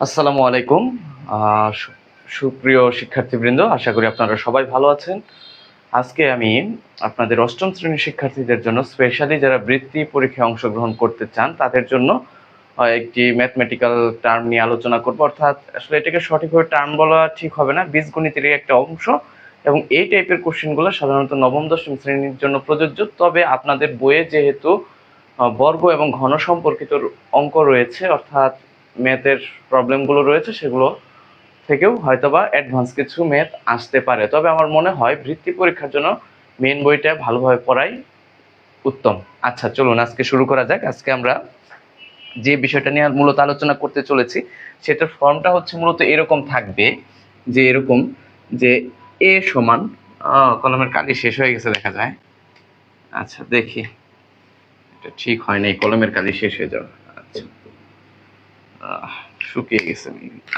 আসসালামু আলাইকুম। আহ, সু- সুপ্রিয় শিক্ষার্থীবৃন্দ, আশা করি আপনারা সবাই ভালো আছেন। আজকে আমি আপনাদের অষ্টম শ্রেণীর শিক্ষার্থীদের জন্য স্পেশালি যারা বৃত্তি পরীক্ষায় অংশগ্রহণ করতে চান তাদের জন্য একটি ম্যাথমেটিক্যাল টার্ম নিয়ে আলোচনা করব। অর্থাৎ আসলে এটাকে সঠিকভাবে টার্ম বলা ঠিক হবে না, বীজগণিতেরই একটা অংশ। এবং এই টাইপের কোশ্চেনগুলো সাধারণত নবম দশম শ্রেণীর জন্য প্রযোজ্য। তবে আপনাদের বইয়ে যেহেতু বর্গ এবং ঘন সম্পর্কিত অঙ্ক রয়েছে, অর্থাৎ ম্যাথের প্রবলেমগুলো রয়েছে, সেগুলো থেকেও হয়তোবা অ্যাডভান্স কিছু ম্যাথ আসতে পারে। তবে আমার মনে হয় বৃত্তি পরীক্ষার জন্য মেন বইটা ভালোভাবে পড়াই উত্তম। আচ্ছা, চলুন আজকে শুরু করা যাক। আজকে আমরা যে বিষয়টা নিয়ে মূলত আলোচনা করতে চলেছি সেটার ফর্মটা হচ্ছে মূলত এরকম থাকবে, যে এরকম যে এ সমান, কলমের কালি শেষ হয়ে গেছে দেখা যায়। আচ্ছা দেখি, এটা ঠিক হয় না, এই কলমের কালি শেষ হয়ে যাবে। আচ্ছা, শুকিয়ে গেছে।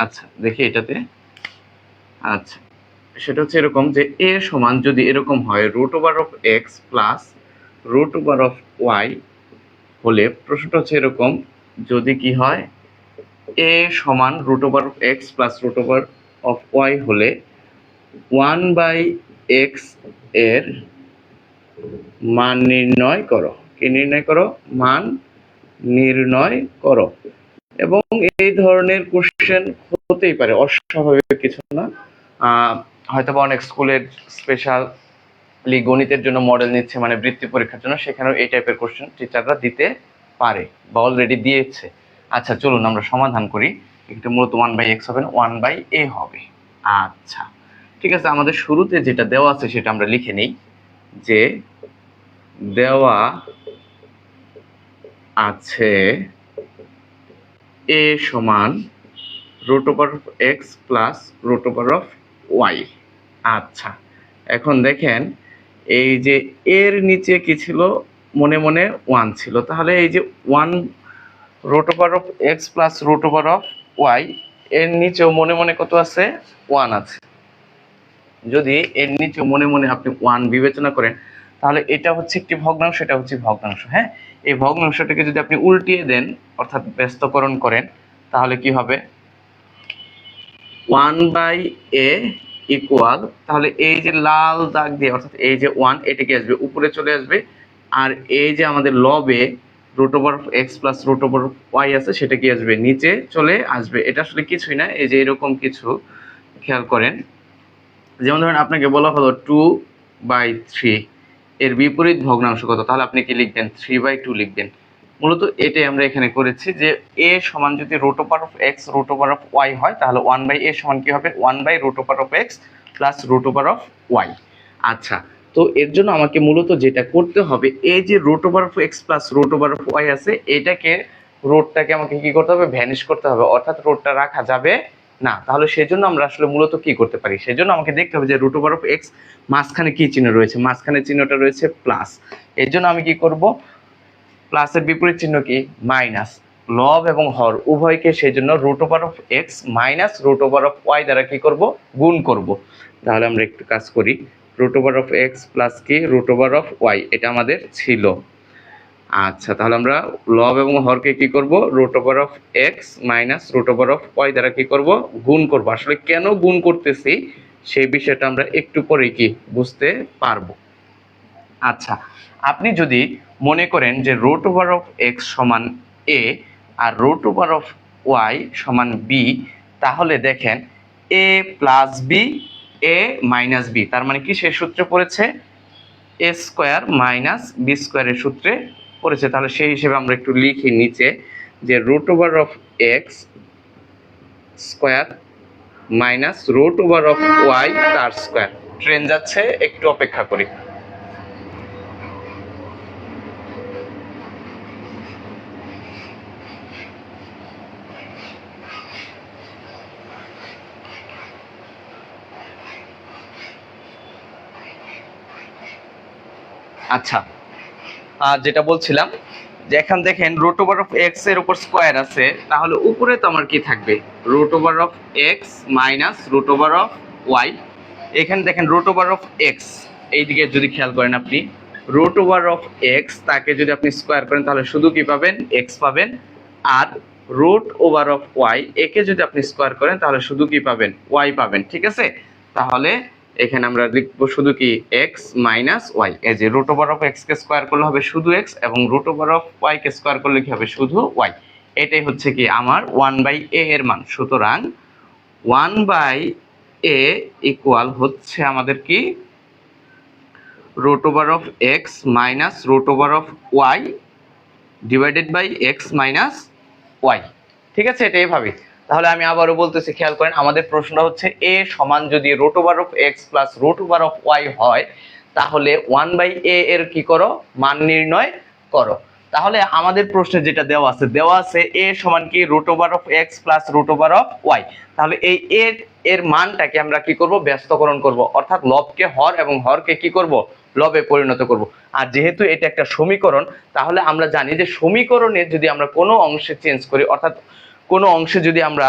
আচ্ছা দেখি এটাতে। আচ্ছা, সেটা হচ্ছে এরকম যে এ সমান যদি এরকম হয় root over of X plus root over of Y হলে, প্রশ্নটা হচ্ছে এরকম, যদি কি হয় এ সমান root over of X plus root over of Y হলে 1/x এর মান নির্ণয় করো। কি নির্ণয় করো? মান নির্ণয় করো। এবং এই ধরনের কোশ্চেন হতেই পারে, অস্বাভাবিক কিছু না। হয়তোবা অনেক স্কুলের স্পেশালি গণিতের জন্য মডেল নিচ্ছে, মানে বৃত্তি পরীক্ষার জন্য, সেখানেও এই টাইপের কোশ্চেন টিচাররা দিতে পারে বা অলরেডি দিয়েছে। আচ্ছা চলুন আমরা সমাধান করি। এটা মূলত 1/x হবে না, 1/a হবে। আচ্ছা ঠিক আছে, আমাদের শুরুতে যেটা দেওয়া আছে সেটা আমরা লিখে নিই, যে দেওয়া আছে a সমান root over of X plus root over of Y. আচ্ছা, এখন দেখেন এই যে এর নিচে কি ছিল, মনে মনে 1 ছিল, তাহলে এই যে 1 root over of X plus root over of Y, এর নিচেও মনে মনে কত আছে? 1 আছে। যদি এর নিচেও মনে মনে আপনি 1 বিবেচনা করেন, তাহলে এটা হচ্ছে একটি ভগ্নাংশ, এটা হচ্ছে ভগ্নাংশ। হ্যাঁ, এই ভগ্নাংশটাকে যদি আপনি উল্টিয়ে দেন, অর্থাৎ ব্যস্তকরণ করেন, তাহলে কি হবে? 1/a ইকুয়াল, তাহলে এই যে লাল দাগ দিয়ে, অর্থাৎ এই যে 1, এটা কি আসবে? উপরে চলে আসবে। আর এই যে আমাদের লবে root over of X plus root over of Y আছে, সেটা কি আসবে? নিচে চলে আসবে। এটা আসলে কিছুই না, এই যে এরকম কিছু খেয়াল করেন। যেমন ধরেন আপনাকে বলা হলো 2/3, এর বিপরীত ভগ্নাংশ কত? তাহলে আপনি কি লিখবেন? 3/2 লিখবেন। মূলত এটাই আমরা এখানে করেছি, যে a সমান যদি root over of X root over of Y হয়, তাহলে 1/a সমান কি হবে? 1/রুট over of X plus root over of Y. আচ্ছা, তো এর জন্য আমাকে মূলত যেটা করতে হবে, এই যে root over of X plus root over of Y আছে, এটাকে রোডটাকে আমাকে কি করতে হবে? ভ্যানিশ করতে হবে, অর্থাৎ রোডটা রাখা যাবে না। তাহলে সেজন্য আমরা আসলে মূলত কি করতে পারি? সেজন্য আমাকে দেখতে হবে যে রুট ওভার অফ এক্স মাঝখানে কি চিহ্ন রয়েছে? মাঝখানে চিহ্নটা রয়েছে প্লাস। এর জন্য আমি কি করব? প্লাসের বিপরীত চিহ্ন কি? মাইনাস। লব এবং হর উভয়কে সেই জন্য root over of X minus root over of Y দ্বারা কি করব? গুণ করব। তাহলে আমরা একটু কাজ করি। Root over of X plus কি? রুট ওভার অফ ওয়াই, এটা আমাদের ছিল। আচ্ছা, তাহলে আমরা লব এবং হরকে কি করব? Root over of X minus root over of Y দ্বারা কি করব? গুণ করব। আসলে কেন গুণ করতেছি সেই বিষয়টা আমরা একটু পরে কি বুঝতে পারবো। আচ্ছা, আপনি যদি মনে করেন যে রুট ওভার অফ এক্স সমান এ আর রুট ওভার অফ ওয়াই সমান বি, তাহলে দেখেন এ প্লাস বি, এ মাইনাস বি, তার মানে কি? সে সূত্রে পড়েছে এ স্কোয়ার মাইনাস বি স্কোয়ারের সূত্রে পড়েছে। তাহলে সেই হিসেবে আমরা একটু লিখি নিচে, যে root over of X square minus root over of Y তার স্কোয়ার। ট্রেন যাচ্ছে, একটু অপেক্ষা করি। আচ্ছা, যেটা বলছিলাম, যে এখন দেখেন রুট ওভার অফ এক্স এর উপর স্কোয়ার আছে, তাহলে উপরে তো আমার কি থাকবে? Root over of X minus root over of Y. এখানে দেখেন রুট ওভার অফ এক্স, এইদিকে যদি খেয়াল করেন আপনি, রুট ওভার অফ এক্স তাকে যদি আপনি স্কোয়ার করেন, তাহলে শুধু কি পাবেন? এক্স পাবেন। আর রুট ওভার অফ ওয়াই, একে যদি আপনি স্কোয়ার করেন তাহলে শুধু কি পাবেন, ওয়াই পাবেন। ঠিক আছে, তাহলে এখানে আমরা লিখবো শুধু কি এক্স মাইনাস ওয়াই। এই যে রুট ওভার অফ এক্স কে স্কোয়ার করলে হবে শুধু এক্স, এবং রুট ওভার অফ ওয়াই কে স্কোয়ার করলে কি হবে, শুধু ওয়াই। এটাই হচ্ছে কি আমার 1/a এর মান। সুতরাং 1/a ইকুয়াল হচ্ছে আমাদের কি, root over of X minus root over of Y divided by X minus Y. ঠিক আছে, এটা এইভাবে। তাহলে আমি আবারও বলতেছি, খেয়াল করেন, আমাদের প্রশ্নটা হচ্ছে এ সমান যদি root over of X plus root over of Y হয়, তাহলে 1/a এর কি করো, মান নির্ণয় করো। তাহলে আমাদের প্রশ্নে যেটা দেওয়া আছে এ সমান কি, root over of X plus root over of Y. তাহলে এই এর মানটাকে আমরা কি করব, ব্যস্তকরণ করব, অর্থাৎ লবকে হর এবং হরকে কি করব, লবে পরিণত করব। আর যেহেতু এটা একটা সমীকরণ, তাহলে আমরা জানি যে সমীকরণে যদি আমরা কোনো অংশে চেঞ্জ করি, অর্থাৎ কোনো অংশে যদি আমরা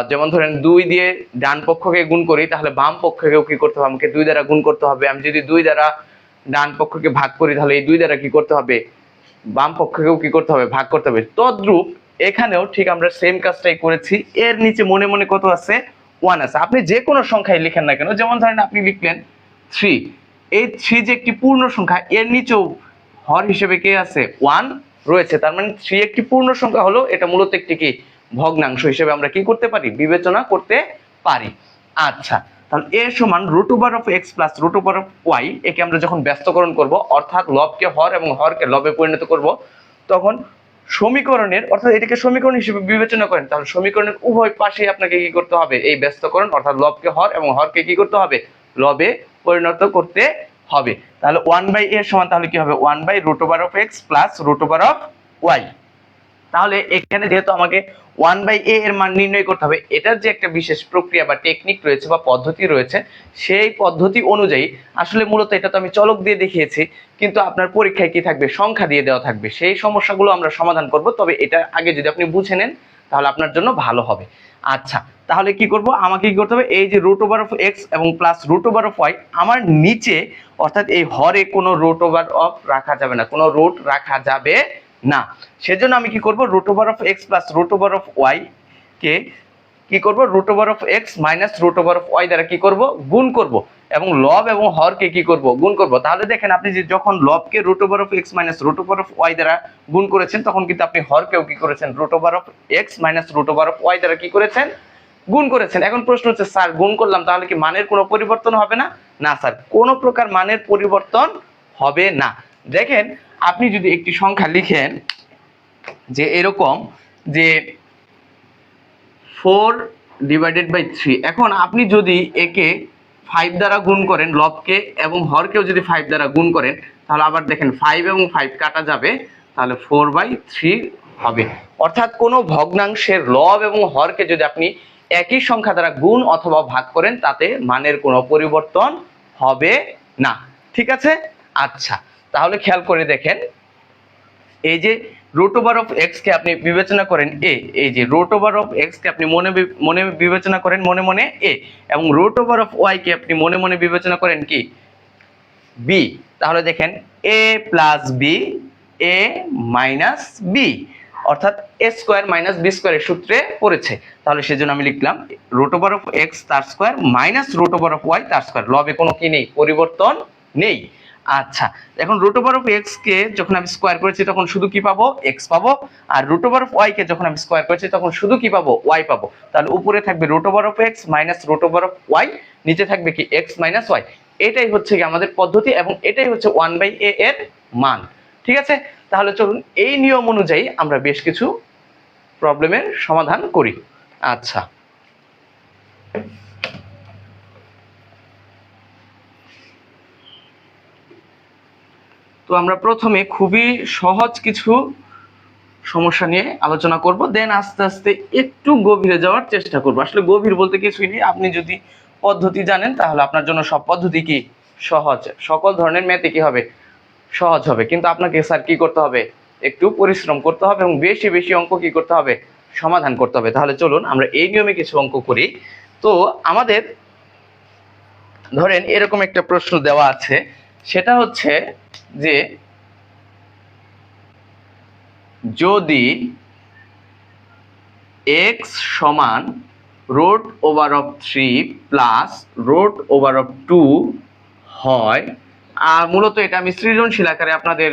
যেমন ধরেন 2 দিয়ে ডান পক্ষকে গুণ করি, তাহলে বাম পক্ষকেও কি করতে হবে, আমাকে 2 দ্বারা গুণ করতে হবে। আমি যদি 2 দ্বারা ডান পক্ষকে ভাগ করি, তাহলে এই 2 দ্বারা কি করতে হবে, বাম পক্ষকেও কি করতে হবে, ভাগ করতে হবে। তদ্রূপ এখানেও ঠিক আমরা সেম কাজটাই করেছি। এর নিচে মনে মনে কত আছে, 1 আছে। আপনি যে কোনো সংখ্যায় লিখেন না কেন, যেমন ধরেন আপনি লিখলেন 3, এই 3 যে একটি পূর্ণ সংখ্যা, এর নিচেও হর হিসেবে কে আছে, 1 রয়েছে। তার মানে 3 একটি পূর্ণ সংখ্যা হলো, এটা মূলত একটি কি, ভগ্নাংশ হিসেবে আমরা কি করতে পারি, বিবেচনা করতে পারি। আচ্ছা, তাহলে এ সমান root over of X plus root over of Y, একে আমরা যখন ব্যস্তকরণ করব, অর্থাৎ লবকে হর এবং হরকে লবে পরিণত করব, তখন সমীকরণের, অর্থাৎ এটাকে সমীকরণ হিসেবে বিবেচনা করেন, তাহলে সমীকরণের উভয় পাশে আপনাকে কি করতে হবে, এই ব্যস্তকরণ, অর্থাৎ লবকে হর এবং হরকে কি করতে হবে, লবে পরিণত করতে হবে। তাহলে 1/a সমান তাহলে কি হবে, 1/রুট over of X plus root over of Y. তাহলে এখানে যেহেতু আমাকে 1/a এর মান নির্ণয় করতে হবে, এটার যে একটা বিশেষ প্রক্রিয়া বা টেকনিক রয়েছে বা পদ্ধতি রয়েছে, সেই পদ্ধতি অনুযায়ী আসলে মূলত এটা তো আমি চলক দিয়ে দেখিয়েছি, কিন্তু আপনার পরীক্ষায় কি থাকবে, সংখ্যা দিয়ে দেওয়া থাকবে। সেই সমস্যাগুলো আমরা সমাধান করব, তবে এটা আগে যদি আপনি বুঝে নেন তাহলে আপনার জন্য ভালো হবে। আচ্ছা, তাহলে কি করব, আমাকে কি করতে হবে, এই যে রুট ওভার অফ এক্স এবং plus root over of Y, আমার নিচে অর্থাৎ এই হরে কোনো রুট ওভার অফ রাখা যাবে না, কোনো রুট রাখা যাবে না। সেজন্য আমি কি করব, root over of X plus root over of Y কে কি করব, root over of X minus root over of Y দ্বারা কি করব, গুণ করব, এবং লব এবং হরকে কি করব, গুণ করব। তাহলে দেখেন, আপনি যে যখন লবকে root over of X minus root over of Y দ্বারা গুণ করেছেন, তখন কিন্তু আপনি হরকেও কি করেছেন, root over of X minus root over of Y দ্বারা কি করেছেন, গুণ করেছেন। এখন প্রশ্ন হচ্ছে, স্যার গুণ করলাম, তাহলে কি মানের কোনো পরিবর্তন হবে না? না স্যার, কোনো প্রকার মানের পরিবর্তন হবে না। দেখেন, আপনি যদি একটি সংখ্যা লিখেন যে এরকম, যে 4/3, এখন আপনি যদি একে 5 দ্বারা গুণ করেন, লবকে এবং হরকেও যদি 5 দ্বারা গুণ করেন, তাহলে আবার দেখেন 5 এবং 5 কাটা যাবে, তাহলে 4/3 হবে। অর্থাৎ কোনো ভগ্নাংশের লব এবং হরকে যদি আপনি একই সংখ্যা দ্বারা গুণ অথবা ভাগ করেন, তাতে মানের কোনো পরিবর্তন হবে না। ঠিক আছে? আচ্ছা, তাহলে খেয়াল করে দেখেন, এই যে রুট ওভার অফ এক্স কে আপনি বিবেচনা করেন এ, এই যে রুট ওভার অফ এক্স কে আপনি মনে বিবেচনা করেন মনে মনে এ, এবং রুট ওভার অফ ওয়াই কে আপনি মনে মনে বিবেচনা করেন কি, বি। তাহলে দেখেন, এ প্লাস বি, এ মাইনাস বি, অর্থাৎ এ স্কোয়ার মাইনাস বি স্কোয়ারের সূত্রে পড়েছে। তাহলে সেজন্য আমি লিখলাম রুট ওভার অফ এক্স তার square minus root over of Y তার স্কোয়ার, লবে কোনো কি নেই, পরিবর্তন নেই। আচ্ছা, এখন রুট ওভার অফ এক্স কে যখন আমি স্কোয়ার করেছি, তখন শুধু কি পাবো, এক্স পাবো। আর রুট ওভার অফ ওয়াই কে যখন আমি স্কোয়ার করেছি, তখন শুধু কি পাবো, ওয়াই পাবো। তাহলে উপরে থাকবে root over of X minus root over of Y, নিচে থাকবে কি, এক্স মাইনাস ওয়াই। এটাই হচ্ছে কি আমাদের পদ্ধতি, এবং এটাই হচ্ছে 1/a এর মান। ঠিক আছে? তাহলে চলুন এই নিয়ম অনুযায়ী আমরা বেশ কিছু প্রবলেমের সমাধান করি। আচ্ছা, তো আমরা প্রথমে খুবই সহজ কিছু সমস্যা নিয়ে আলোচনা করব, দেন আস্তে আস্তে একটু গভীরে যাওয়ার চেষ্টা করব। আসলে গভীর বলতে কিছুই নেই, আপনি যদি পদ্ধতি জানেন তাহলে আপনার জন্য সব পদ্ধতি কি সহজ, সকল ধরনের ম্যাথে কি হবে, সহজ হবে। কিন্তু আপনাকে স্যার কি করতে হবে, একটু পরিশ্রম করতে হবে এবং বেশি বেশি অঙ্ক কি করতে হবে, সমাধান করতে হবে। তাহলে চলুন আমরা এই নিয়মে কিছু অঙ্ক করি। তো আমাদের ধরেন এরকম একটা প্রশ্ন দেওয়া আছে, সেটা হচ্ছে যে যদি এক্স সমান root over of 3 plus root over of 2 হয়। আর মূলত এটা আমি সৃজনশীল আকারে আপনাদের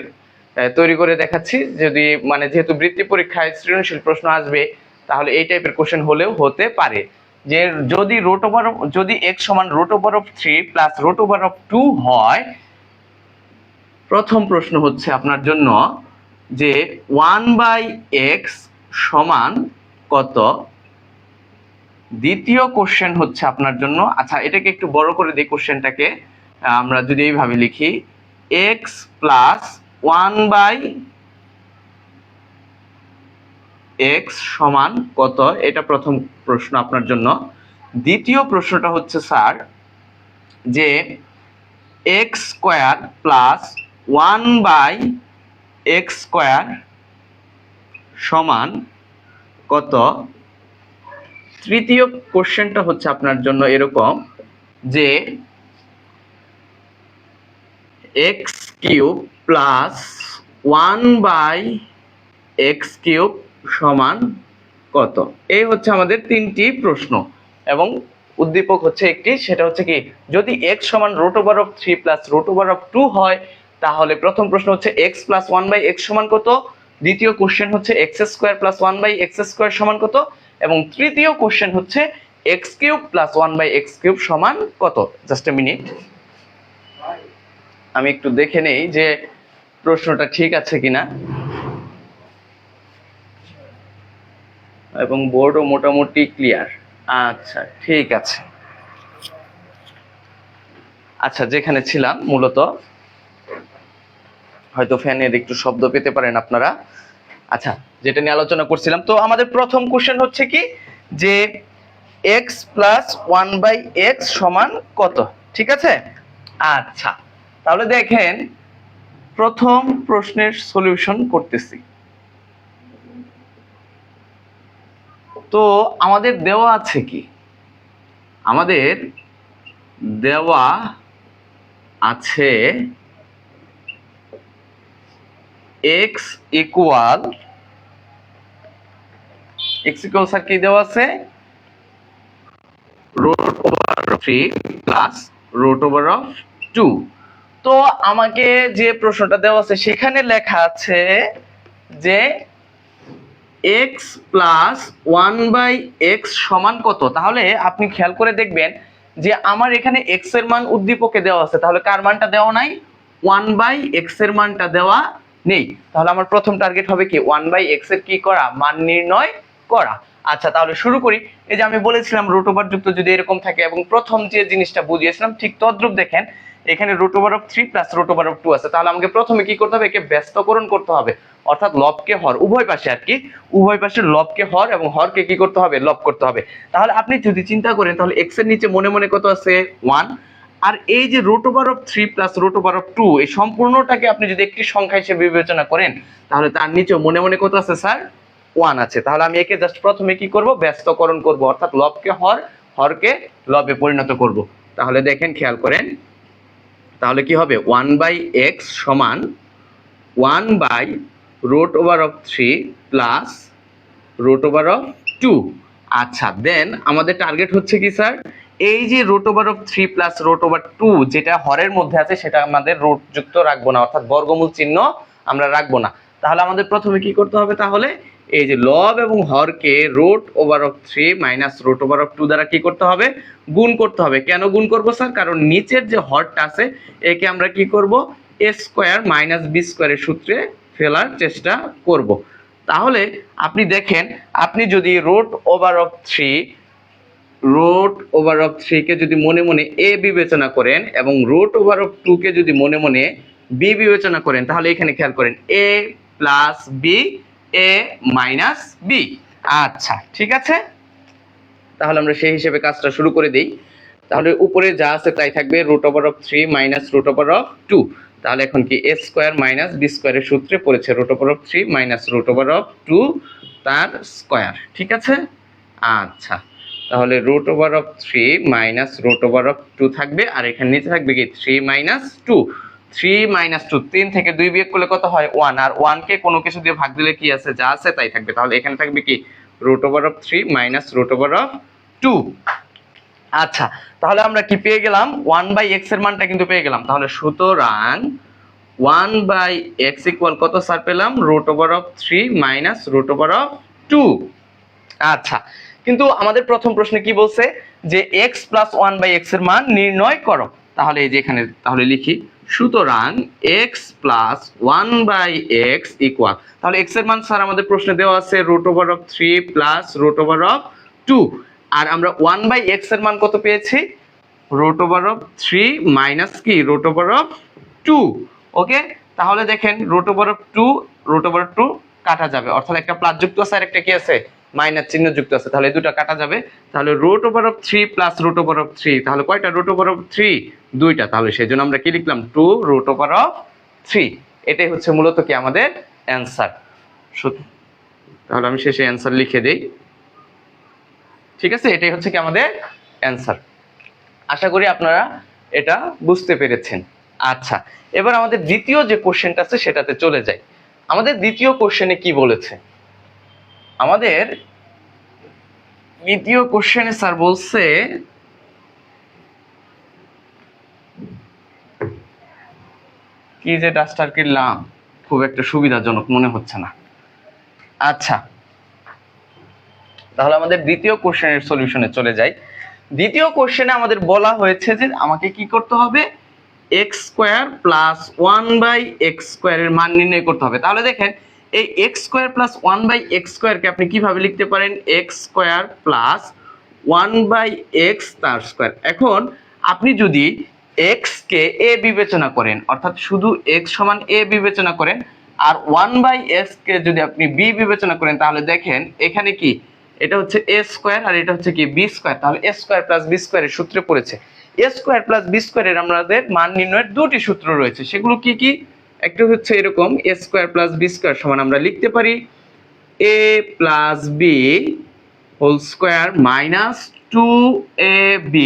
তৈরি করে দেখাচ্ছি, যদি মানে যেহেতু বৃত্তি পরীক্ষায় সৃজনশীল প্রশ্ন আসবে তাহলে এই টাইপের কোশ্চেন হলেও হতে পারে যে যদি x সমান root over of 3 plus root over of 2 হয়, প্রথম প্রশ্ন হচ্ছে আপনার জন্য যে 1/x সমান কত। দ্বিতীয় কোশ্চেন হচ্ছে আপনার জন্য, আচ্ছা এটাকে একটু বড় করে দিই কোশ্চেনটাকে, আমরা যদি এইভাবে লিখি x প্লাস 1/x সমান কত, এটা প্রথম প্রশ্ন আপনার জন্য। দ্বিতীয় প্রশ্নটা হচ্ছে স্যার যে x square plus 1/x square সমান কত। তৃতীয় কোশ্চেনটা হচ্ছে আপনার জন্য এরকম যে x cube plus 1/x cube সমান কত। এই হচ্ছে আমাদের তিনটি প্রশ্ন এবং উদ্দীপক হচ্ছে একটি, সেটা হচ্ছে কি যদি x সমান root over of 3 plus root over of 2 হয় তাহলে প্রথম প্রশ্ন হচ্ছে x প্লাস 1/x সমান কত, দ্বিতীয় কোশ্চেন হচ্ছে x square plus 1/x square সমান কত, এবং তৃতীয় কোশ্চেন হচ্ছে x cube plus 1/x cube সমান কত। জাস্ট এ মিনিট, আমি একটু দেখে নেই যে প্রশ্নটা ঠিক আছে কিনা, এবং বোর্ডও মোটামুটি ক্লিয়ার। আচ্ছা ঠিক আছে, আচ্ছা যেখানে ছিলাম মূলত হয়তো ফ্যানের একটু শব্দ পেতে পারেন আপনারা। আচ্ছা যেটা নিয়ে আলোচনা করছিলাম, তো আমাদের প্রথম কোশ্চেন হচ্ছে কি যে x প্লাস 1/x সমান কত, ঠিক আছে। আচ্ছা তাহলে দেখেন প্রথম প্রশ্নের সলিউশন করতেছি। তো আমাদের দেওয়া আছে কি, আমাদের দেওয়া আছে x ইকুয়াল স্যার কি দেওয়া আছে, root over 3 plus root over of 2। তো আমাকে যে প্রশ্নটা দেওয়া আছে সেখানে লেখা আছে যে x প্লাস 1/x সমান কত। তাহলে আপনি খেয়াল করে দেখবেন যে আমার এখানে x এর মান উদ্দীপকে দেওয়া আছে, তাহলে কার মানটা দেওয়া নাই, 1/x এর মানটা দেওয়া নেই। তাহলে আমার প্রথম টার্গেট হবে কি 1/x এর কি করা, মান নির্ণয় করা। আচ্ছা তাহলে শুরু করি। এই যে আমি বলেছিলাম রুট ওভার যুক্ত যদি এরকম থাকে এবং প্রথম যে জিনিসটা বুঝিয়েছিলাম ঠিক তদ্রূপ দেখেন এখানে root over of 3 plus root over of 2 আছে, তাহলে আমাকে প্রথমে কি করতে হবে, একে ব্যস্তকরণ করতে হবে, অর্থাৎ লবকে হর উভয় পাশে আর কি, উভয় পাশে লবকে হর এবং হরকে কি করতে হবে, লব করতে হবে। তাহলে আপনি যদি চিন্তা করেন তাহলে x এর নিচে মনে মনে কত আছে 1, আর এই যে root over of 3 plus root over of 2 এই সম্পূর্ণটাকে আপনি যদি একটি সংখ্যা হিসেবে বিবেচনা করেন তাহলে তার নিচে মনে মনে কত আছে স্যার, 1 আছে। তাহলে আমি একে জাস্ট প্রথমে কি করব, ব্যস্তকরণ করব, অর্থাৎ লবকে হর, হরকে লবে পরিণত করব। তাহলে দেখেন খেয়াল করেন, তাহলে কি হবে 1/x সমান 1/রুট over of 3 plus root over of 2। আচ্ছা দেন আমাদের টার্গেট হচ্ছে কি স্যার, এই যে root over of 3 plus root over 2 যেটা হরের মধ্যে আছে সেটা আমাদের রুট যুক্ত রাখবো না, অর্থাৎ বর্গমূল চিহ্ন আমরা রাখবো না। তাহলে আমাদের প্রথমে কি করতে হবে, তাহলে এই যে লব এবং হরকে root over of 3 minus root over of 2 দ্বারা কি করতে হবে, গুণ করতে হবে। কেন গুণ করব স্যার, কারণ নিচের যে হরটা আছে একে আমরা কি করব, a স্কয়ার মাইনাস b স্কয়ারের সূত্রে ফেলার চেষ্টা করব। তাহলে আপনি দেখেন, আপনি যদি রুট ওভার অফ 3 কে যদি মনে মনে a বিবেচনা করেন এবং রুট ওভার অফ 2 কে যদি মনে মনে b বিবেচনা করেন তাহলে এখানে খেয়াল করেন a plus b, a minus b। আচ্ছা ঠিক আছে, তাহলে আমরা সেই হিসেবে কাজটা শুরু করে দেই। তাহলে উপরে যা আছে তাই থাকবে, root over of 3 minus root over of 2। তাহলে এখন কি a স্কয়ার মাইনাস b স্কয়ারের সূত্রে পড়েছে root over of 3 minus root over of 2 তার স্কয়ার, ঠিক আছে। আচ্ছা তাহলে root over of 3 minus root over of 2 থাকবে, আর এখানে নিচে থাকবে কি 3 মাইনাস 2। 3 মাইনাস 2, 3 থেকে 2 বিয়োগ করলে কত হয় 1, আর 1 কে কোনো কিছু দিয়ে ভাগ দিলে কি আছে, যা আছে তাই থাকবে। তাহলে এখানে থাকবে কি root over of 3 minus root over of 2। আচ্ছা, তাহলে আমরা কি পেয়ে গেলাম? 1/x এর মানটা কিন্তু পেয়ে গেলাম। তাহলে সুতরাং 1/x ইকুয়াল কত স্যার পেলাম? Root over of 3 minus root over of 2। আচ্ছা, কিন্তু আমাদের প্রথম প্রশ্নে কি বলছে যে x প্লাস 1/x এর মান নির্ণয় করো। তাহলে এই যে এখানে তাহলে লিখি, সুতরাং x প্লাস 1/x ইকুয়াল, তাহলে x এর মান স্যার আমাদের প্রশ্নে দেওয়া আছে root over of 3 plus root over of 2, আর আমরা 1/x এর মান কত পেয়েছি? রুট ওভার অফ 3 মাইনাস কি রুট ওভার অফ 2। ওকে, তাহলে দেখেন root over of 2 root over 2 কাটা যাবে, অর্থাৎ একটা প্লাস যুক্ত আছে আর একটা কি আছে? মাইনাস চিহ্ন যুক্ত আছে, তাহলে এই দুটো কাটা যাবে। তাহলে root over of 3 plus root over of 3, তাহলে কয়টা রুট ওভার অফ 3? দুইটা। তাহলে সেজন্য আমরা কি লিখলাম? 2 রুট ওভার অফ 3। এটাই হচ্ছে মূলত কি আমাদের অ্যান্সার। তাহলে আমি শেষে অ্যান্সার লিখে দেই। ঠিক আছে, এটাই হচ্ছে কি আমাদের অ্যান্সার। আশা করি আপনারা এটা বুঝতে পেরেছেন। আচ্ছা, এবার আমাদের দ্বিতীয় যে কোশ্চেনটা আছে সেটাতে চলে যাই। আমাদের দ্বিতীয় কোশ্চেনে কি বলেছে? আমাদের দ্বিতীয় কোশ্চেনে স্যার বলছে কি, যে ডাস্টার কিনলাম খুব একটা সুবিধাজনক মনে হচ্ছে না। আচ্ছা, তাহলে আমাদের দ্বিতীয় কোশ্চেনের সলিউশনে চলে যাই। দ্বিতীয় কোশ্চেনে আমাদের বলা হয়েছে যে আমাকে কি করতে হবে? x স্কয়ার প্লাস 1/x স্কয়ারের মান নির্ণয় করতে হবে। তাহলে দেখেন এই x স্কয়ার প্লাস 1/x স্কয়ারকে আপনি কিভাবে লিখতে পারেন? x স্কয়ার প্লাস 1/x তার স্কয়ার। এখন আপনি যদি x কে a বিবেচনা করেন, অর্থাৎ শুধু x সমান a বিবেচনা করেন, আর 1/x কে যদি আপনি b বিবেচনা করেন, তাহলে দেখেন এখানে কি, এটা হচ্ছে a স্কয়ার আর এটা হচ্ছে কি b স্কয়ার। তাহলে a স্কয়ার প্লাস b স্কয়ারের সূত্রে পড়েছে। a স্কয়ার প্লাস b স্কয়ারের আমাদের মান নির্ণয়ের দুটি সূত্র রয়েছে, সেগুলো কি কি? একটা হচ্ছে এরকম, a square plus b square সমান আমরা লিখতে পারি a plus b whole square minus 2ab,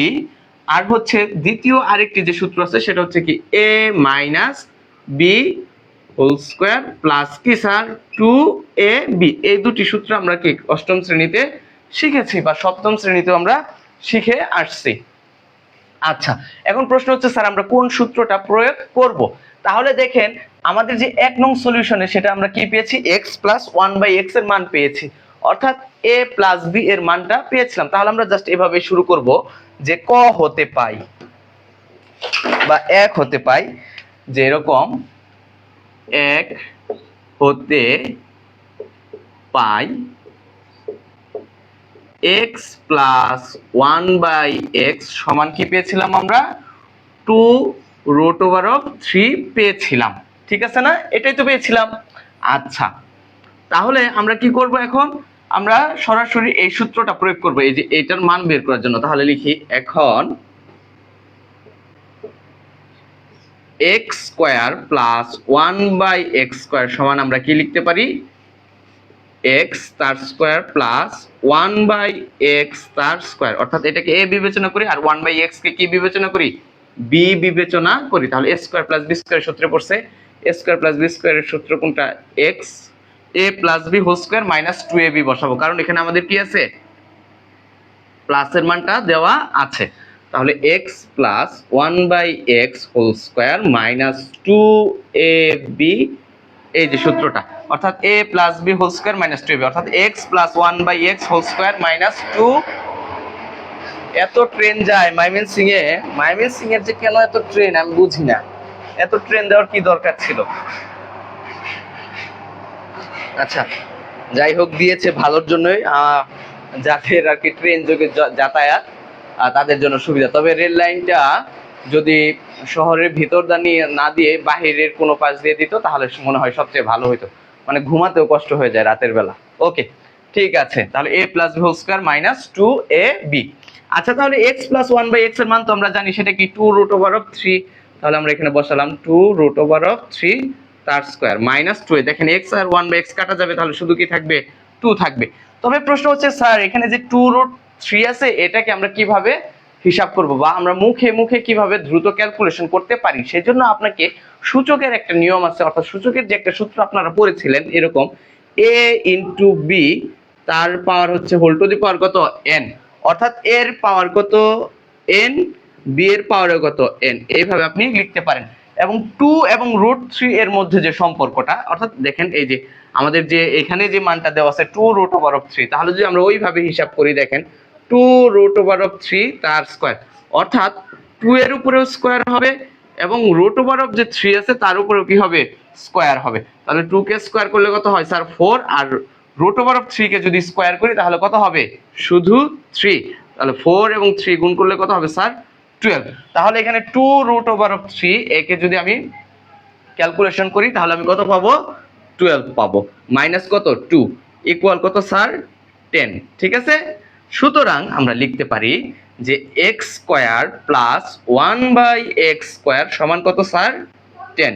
আর হচ্ছে দ্বিতীয় আরেকটি যে সূত্র আছে সেটা হচ্ছে কি a minus b whole square plus কি স্যার 2ab। এই দুটি সূত্র আমরা কি অষ্টম শ্রেণীতে শিখেছি বা সপ্তম শ্রেণীতে আমরা শিখে আসছি। আচ্ছা, এখন প্রশ্ন হচ্ছে স্যার আমরা কোন সূত্রটা প্রয়োগ করব? তাহলে দেখেন আমাদের যে 1 নং সলিউশনে সেটা আমরা কি পেয়েছি? x প্লাস 1/x এর মান পেয়েছি, অর্থাৎ a প্লাস b এর মানটা পেয়েছিলাম। তাহলে আমরা জাস্ট এভাবে শুরু করব যে ক হতে পাই বা 1 হতে পাই, যে এরকম 1 হতে পাই x প্লাস 1/x সমান কি পেয়েছিলাম আমরা? 2 রুট ওভার অফ 3 পেয়েছিলাম। ঠিক আছে না? এটাই তো পেয়েছিলাম। আচ্ছা, তাহলে আমরা কি করব এখন? আমরা সরাসরি এই সূত্রটা প্রয়োগ করব এই যে এটার মান বের করার জন্য। তাহলে লিখি এখন x square plus 1/x square সমান আমরা কি লিখতে পারি? x তার স্কয়ার প্লাস 1/x তার স্কয়ার, অর্থাৎ এটাকে a বিবেচনা করি আর 1/x কে কি বিবেচনা করি? b বিবেচনা করি। তাহলে a স্কয়ার প্লাস b স্কয়ারের সূত্রে পড়ছে a স্কয়ার প্লাস b স্কয়ারের সূত্র কোনটা? x a plus b whole square minus 2ab বসাবো, কারণ এখানে আমাদের কি আছে? প্লাসের মানটা দেওয়া আছে। তাহলে x plus 1/x whole square minus 2ab, এই যে সূত্রটা, অর্থাৎ a plus b whole square minus 2ab, অর্থাৎ x plus 1/x whole square minus 2। এত ট্রেন যায় ময়মনসিং এর যে কেন এত ট্রেন আমি বুঝি না, এত ট্রেন দেওয়ার কি দরকার ছিল? আচ্ছা, যাই হোক, দিয়েছে ভালোর জন্যই, যাদের আর কি ট্রেন যোগে যাতায়াত তাদের জন্য সুবিধা। তবে রেল লাইনটা যদি শহরের ভিতর দাঁড়িয়ে না দিয়ে বাহিরের কোনো পাশ দিয়ে দিত তাহলে মনে হয় সবচেয়ে ভালো হতো, মানে ঘুমাতেও কষ্ট হয়ে যায় রাতের বেলা। ওকে, ঠিক আছে, তাহলে a plus b whole square minus 2ab। আচ্ছা, তাহলে x প্লাস 1/x এর মান তো আমরা জানি সেটা কি 2 রুট ওভার অফ 3। তাহলে আমরা এখানে বসালাম 2 রুট ওভার অফ 3 তার স্কয়ার মাইনাস 2 এ দেখেন x আর 1/x কাটা যাবে, তাহলে শুধু কি থাকবে? 2 থাকবে। তবে প্রশ্ন হচ্ছে স্যার এখানে যে 2 রুট 3 আছে এটাকে আমরা কিভাবে হিসাব করব বা আমরা মুখে মুখে কিভাবে দ্রুত ক্যালকুলেশন করতে পারি? সেজন্য আপনাকে সূচকের একটা নিয়ম আছে, অর্থাৎ সূচকের যে একটা সূত্র আপনারা পড়েছিলেন এরকম a ইনটু b তার পাওয়ার হচ্ছে হোল টু দি পাওয়ার কত n, অর্থাৎ এর পাওয়ার কত n, বি এর পাওয়ার কত n, এইভাবে আপনি লিখতে পারেন। এবং 2 এবং √3 এর মধ্যে যে সম্পর্কটা, অর্থাৎ দেখেন এই যে আমাদের যে এখানে যে মানটা দেওয়া আছে 2√3, তাহলে যদি আমরা ওইভাবে হিসাব করি, দেখেন 2√3 তার স্কয়ার, অর্থাৎ 2 এর উপরেও স্কয়ার হবে এবং √3 আছে তার উপরেও কি হবে স্কয়ার হবে। তাহলে 2 কে স্কয়ার করলে কত হয় স্যার 4, আর √3 কে যদি স্কয়ার করি তাহলে কত হবে শুধু 3, তাহলে 4 এবং 3 গুণ করলে কত হবে স্যার 12। তাহলে এখানে 2√3 একে যদি আমি ক্যালকুলেশন করি তাহলে আমি কত পাবো 12 পাবো, মাইনাস কত 2 ইকুয়াল কত স্যার 10। ঠিক আছে, সুতরাং আমরা লিখতে পারি যে x square plus 1/x square সমান কত স্যার 10।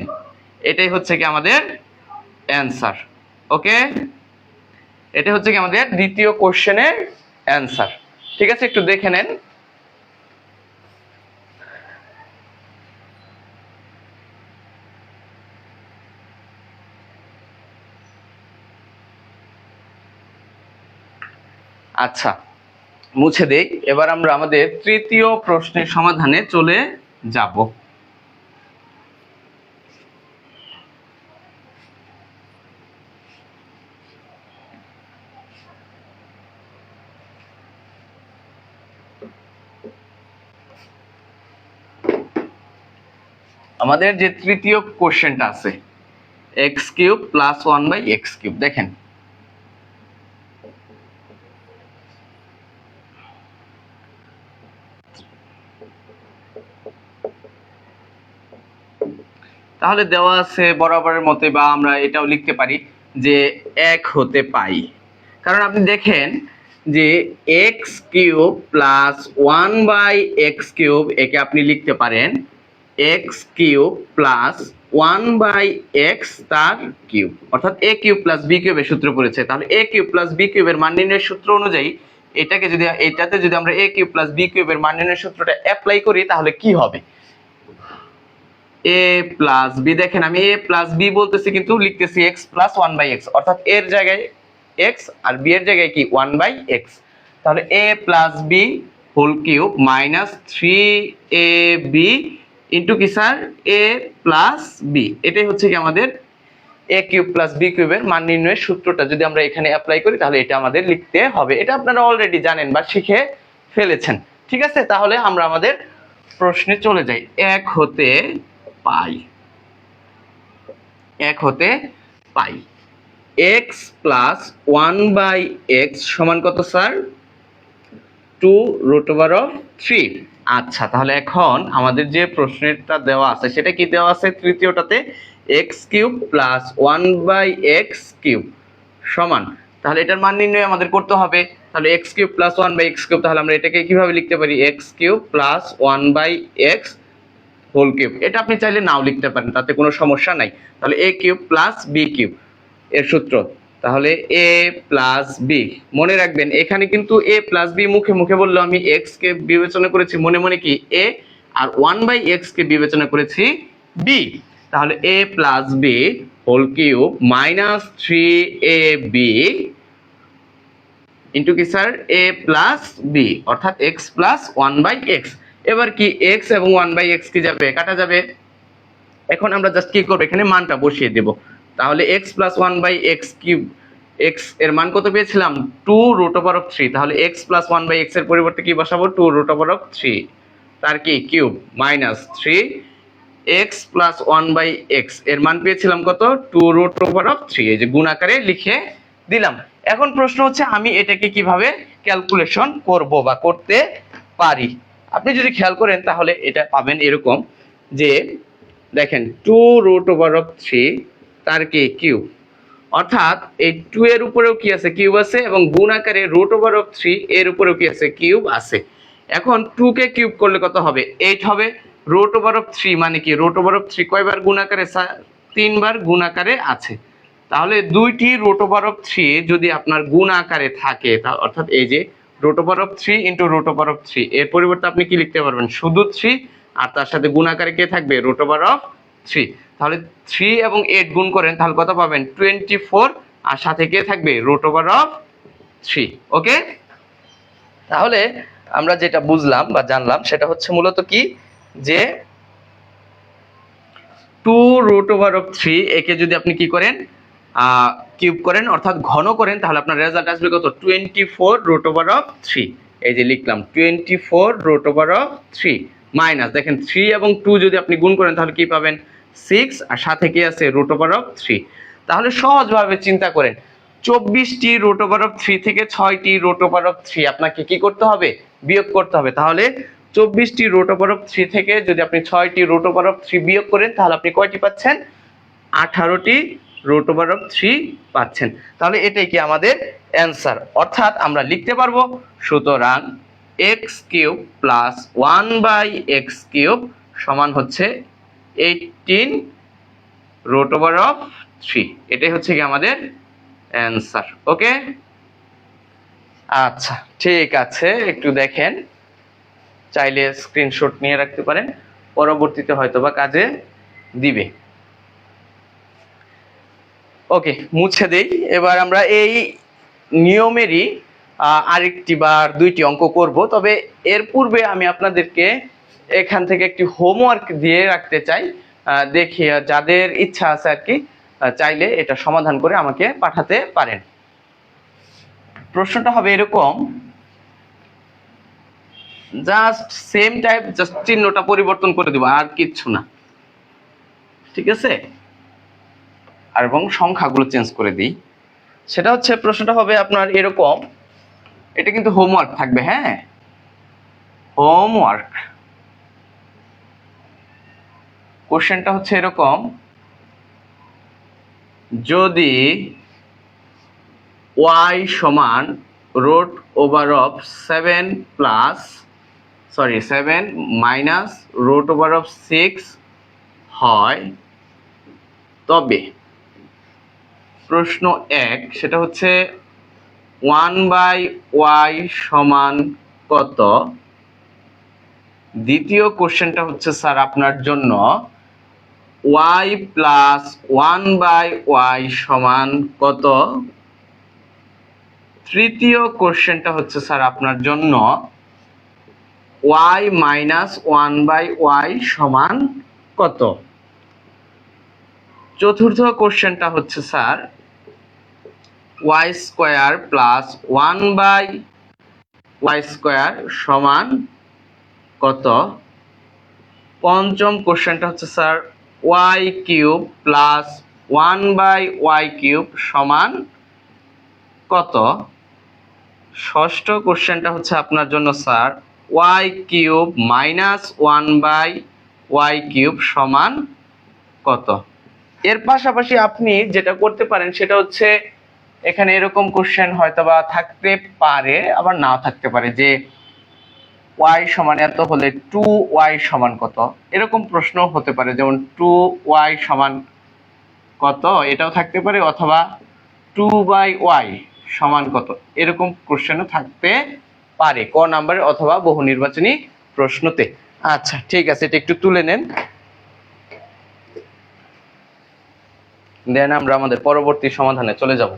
এটাই হচ্ছে কি আমাদের অ্যান্সার। ওকে, এটা হচ্ছে কি আমাদের দ্বিতীয় কোশ্চেনের অ্যান্সার। ঠিক আছে, একটু দেখে নেন। আচ্ছা, মুছে দেই। এবার আমরা আমাদের তৃতীয় প্রশ্নের সমাধানে চলে যাব। আমাদের যে তৃতীয় কোশ্চেনটা আছে x³ প্লাস 1/x³, দেখেন তাহলে দেওয়া আছে বরাবরের মতে, বা আমরা এটাও লিখতে পারি যে 1 হতে পাই। কারণ আপনি দেখেন যে x³ প্লাস 1/x³ একে আপনি লিখতে পারেন x³ প্লাস 1/x তার কিউব, অর্থাৎ a³ প্লাস b³ এর সূত্র পড়েছে। তাহলে a³ প্লাস b³ এর মান নির্ণয়ের সূত্র অনুযায়ী এটাকে যদি এটাতে যদি আমরা a³ প্লাস b³ এর মান নির্ণয়ের সূত্রটা অ্যাপ্লাই করি তাহলে কি হবে, a প্লাস b, দেখেন আমি a প্লাস b বলতেছি কিন্তু লিখতেছি x প্লাস 1/x, অর্থাৎ এর জায়গায় x আর b এর জায়গায় কি 1/x। তাহলে a plus b whole cube minus 3ab into কি স্যার a প্লাস b, এটাই হচ্ছে কি আমাদের a³ প্লাস b³ এর মান নির্ণয়ের সূত্রটা যদি আমরা এখানে অ্যাপ্লাই করি তাহলে এটা আমাদের লিখতে হবে। এটা আপনারা অলরেডি জানেন বা শিখে ফেলেছেন। ঠিক আছে, তাহলে আমরা আমাদের প্রশ্নে চলে যাই। 1 হতে পাই x প্লাস 1/x সমান কত স্যার 2√3। আচ্ছা, তাহলে এখন আমাদের যে প্রশ্নটা দেওয়া আছে সেটা কি দেওয়া আছে, তৃতীয়টাতে x³ প্লাস 1/x³ সমান, তাহলে এটার মান নির্ণয় আমাদের করতে হবে। তাহলে x³ প্লাস 1/x³, তাহলে আমরা এটাকে কিভাবে লিখতে পারি x³ plus 1/x whole cube. এটা আপনি চাইলে নাও লিখতে পারেন, তাতে কোনো সমস্যা নাই। তাহলে a³ প্লাস b³ এর সূত্র, তাহলে a প্লাস b, মনে রাখবেন এখানে কিন্তু a প্লাস b মুখে মুখে বললেও আমি x কে বিবেচনা করেছি মনে মনে কি a, আর 1/x কে বিবেচনা করেছি b। তাহলে a plus b whole cube minus 3ab into কি স্যার a প্লাস b, অর্থাৎ x প্লাস 1/x। এবার কি x এবং 1/x কি যাবে কাটা যাবে। এখন আমরা জাস্ট কি করব, এখানে মানটা বসিয়ে দেব। তাহলে x প্লাস 1/x³, x এর মান কত পেয়েছিলাম 2√3, তাহলে x প্লাস 1/x এর পরিবর্তে কি বসাবো 2√3 তার কি cube minus 3x plus 1/x এর মান পেয়েছিলাম কত 2√3, এই যে গুণ আকারে লিখে দিলাম। এখন প্রশ্ন হচ্ছে আমি এটাকে কিভাবে ক্যালকুলেশন করব বা করতে পারি। আপনি যদি খেয়াল করেন তাহলে এটা পাবেন এরকম যে দেখেন 2√3 তার কি কিউব, অর্থাৎ এই 2 এর উপরেও কি আছে কিউব আছে, এবং গুণ আকারে √3 এর উপরেও কি আছে কিউব আছে। এখন 2 কে কিউব করলে কত হবে 8 হবে। √3 মানে কি √3 কয়বার গুণ আকারে 3 বার গুণ আকারে আছে। তাহলে দুইটি √3 যদি আপনার গুণ আকারে থাকে, অর্থাৎ এই যে √3 ইন্টু √3 এর পরিবর্তে আপনি কি লিখতে পারবেন শুধু 3, আর তার সাথে গুণ আকারে কে থাকবে √3। তাহলে 3 এবং 8 গুণ করেন তাহলে কত পাবেন 24, আর সাথে কে থাকবে √3। 3। ওকে, তাহলে আমরা যেটা বুঝলাম বা জানলাম সেটা হচ্ছে মূলত কি, যে 2√3 একে যদি আপনি কি করেন কিউব করেন অর্থাৎ ঘন করেন, তাহলে আপনার রেজাল্ট আসবে কত, 24√3। এই যে লিখলাম 24√3 মাইনাস, দেখেন 3 এবং 2 যদি আপনি গুণ করেন তাহলে কি পাবেন, 6, আর সাথে কি আছে, √3। তাহলে সহজভাবে চিন্তা করেন, 24টি √3 থেকে 6টি √3 আপনাকে কি করতে হবে, বিয়োগ করতে হবে। তাহলে 24টি √3 থেকে যদি আপনি 6টি √3 বিয়োগ করেন তাহলে আপনি কয়টি পাচ্ছেন, 18টি √3 পাচ্ছেন। তাহলে এটাই কি আমাদের অ্যান্সার, অর্থাৎ আমরা লিখতে পারবো, সুতরাং x³ প্লাস 1/x³ সমান হচ্ছে 18√3। এটাই হচ্ছে কি আমাদের অ্যান্সার। ওকে, আচ্ছা ঠিক আছে, একটু দেখেন, চাইলে স্ক্রিনশট নিয়ে রাখতে পারেন, পরবর্তীতে হয়তোবা কাজে দিবে। ওকে, মুছে দেই। এবার আমরা এই নিয়মেরই আরেকটি বা দুইটি অঙ্ক করব, তবে এর পূর্বে আমি আপনাদেরকে এখান থেকে একটি হোমওয়ার্ক দিয়ে রাখতে চাই, দেখি যাদের ইচ্ছা আছে আর কি, চাইলে এটা সমাধান করে আমাকে পাঠাতে পারেন। প্রশ্নটা হবে এরকম, জাস্ট সেম টাইপ, জাস্ট চিহ্নটা পরিবর্তন করে দিব, আর কিচ্ছু না, ঠিক আছে, আর এবং সংখ্যাগুলো চেঞ্জ করে দিই। সেটা হচ্ছে, প্রশ্নটা হবে আপনার এরকম, এটা কিন্তু হোমওয়ার্ক থাকবে, হ্যাঁ, হোমওয়ার্ক। কোশ্চেনটা হচ্ছে এরকম, যদি y সমান √7 মাইনাস √6 হয়, তবে প্রশ্ন 1 সেটা হচ্ছে 1/y সমান কত। দ্বিতীয় কোশ্চেনটা হচ্ছে স্যার আপনার জন্য y প্লাস 1/y সমান কত। তৃতীয় কোশ্চেনটা হচ্ছে স্যার আপনার জন্য y মাইনাস 1/y সমান কত। চতুর্থ কোশ্চেনটা হচ্ছে sir y square plus 1/y square সমান কত। পঞ্চম কোশ্চেনটা হচ্ছে sir y cube plus 1/y cube সমান কত। ষষ্ঠ কোশ্চেনটা হচ্ছে আপনার জন্য sir y cube minus 1/y cube সমান কত। এর পাশাপাশি আপনি যেটা করতে পারেন সেটা হচ্ছে, এখানে এরকম কোশ্চেন হয়তোবা থাকতে পারে, আবার নাও থাকতে পারে, যে y সমান এত হলে 2y সমান কত, এরকম প্রশ্ন হতে পারে, যেমন 2y সমান কত এটাও থাকতে পারে, অথবা 2/y সমান কত, এরকম কোশ্চেনও থাকতে পারে ক নাম্বারে অথবা বহু নির্বাচনী প্রশ্নতে। আচ্ছা ঠিক আছে, এটা একটু তুলে নেন, দেন আমরা আমাদের পরবর্তী সমাধানে চলে যাব।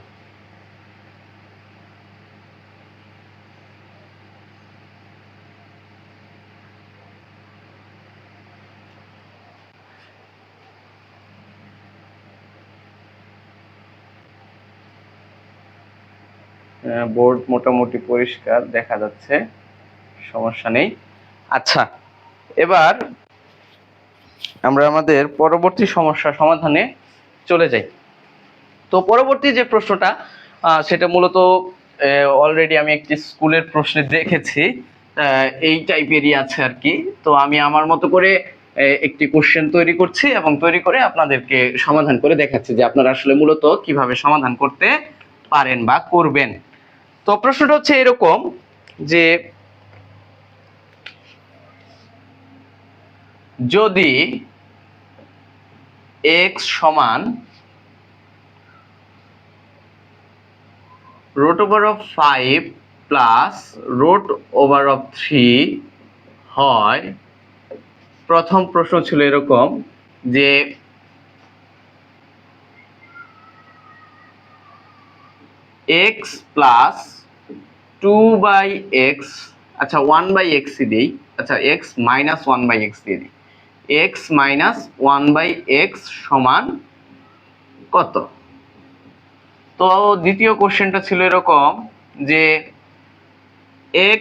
বোর্ড মোটামুটি পরিষ্কার দেখা যাচ্ছে, সমস্যা নেই। আচ্ছা, এবার আমরা আমাদের পরবর্তী সমস্যা সমাধানে চলে যাই। তো পরবর্তী যে প্রশ্নটা সেটা মূলত অলরেডি আমি একটি স্কুলের প্রশ্নে দেখেছি, এই টাইপেরই আছে আর কি। তো আমি আমার মতো করে একটি কোশ্চেন তৈরি করছি এবং তৈরি করে আপনাদেরকে সমাধান করে দেখাচ্ছি যে আপনারা আসলে মূলত কিভাবে সমাধান করতে পারেন বা করবেন। তো প্রশ্নটা হচ্ছে এরকম, যে যদি x সমান √5 প্লাস √3 হয়, প্রথম প্রশ্ন ছিল এরকম যে x প্লাস 2/x, আচ্ছা 1/x দিই, আচ্ছা x মাইনাস 1/x দিয়ে দিই, x মাইনাস 1/x সমান কত? তো দ্বিতীয় কোশ্চেনটা ছিল এরকম যে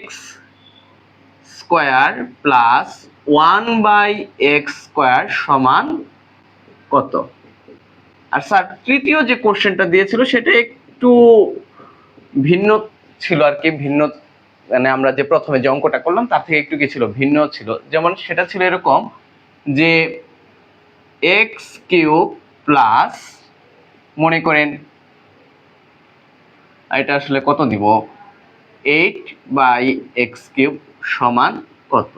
x square plus 1/x square সমান কত? আর স্যার তৃতীয় যে কোশ্চেনটা দিয়েছিল সেটা একটু ভিন্ন ছিল আর কি, ভিন্ন মানে আমরা যে প্রথমে যে অঙ্কটা করলাম তার থেকে একটু কি ছিল, ভিন্ন ছিল। যেমন সেটা ছিল এরকম যে এক্স কিউব প্লাস, মনে করেন এটা আসলে কত দিব, 8/x কিউব সমান কত,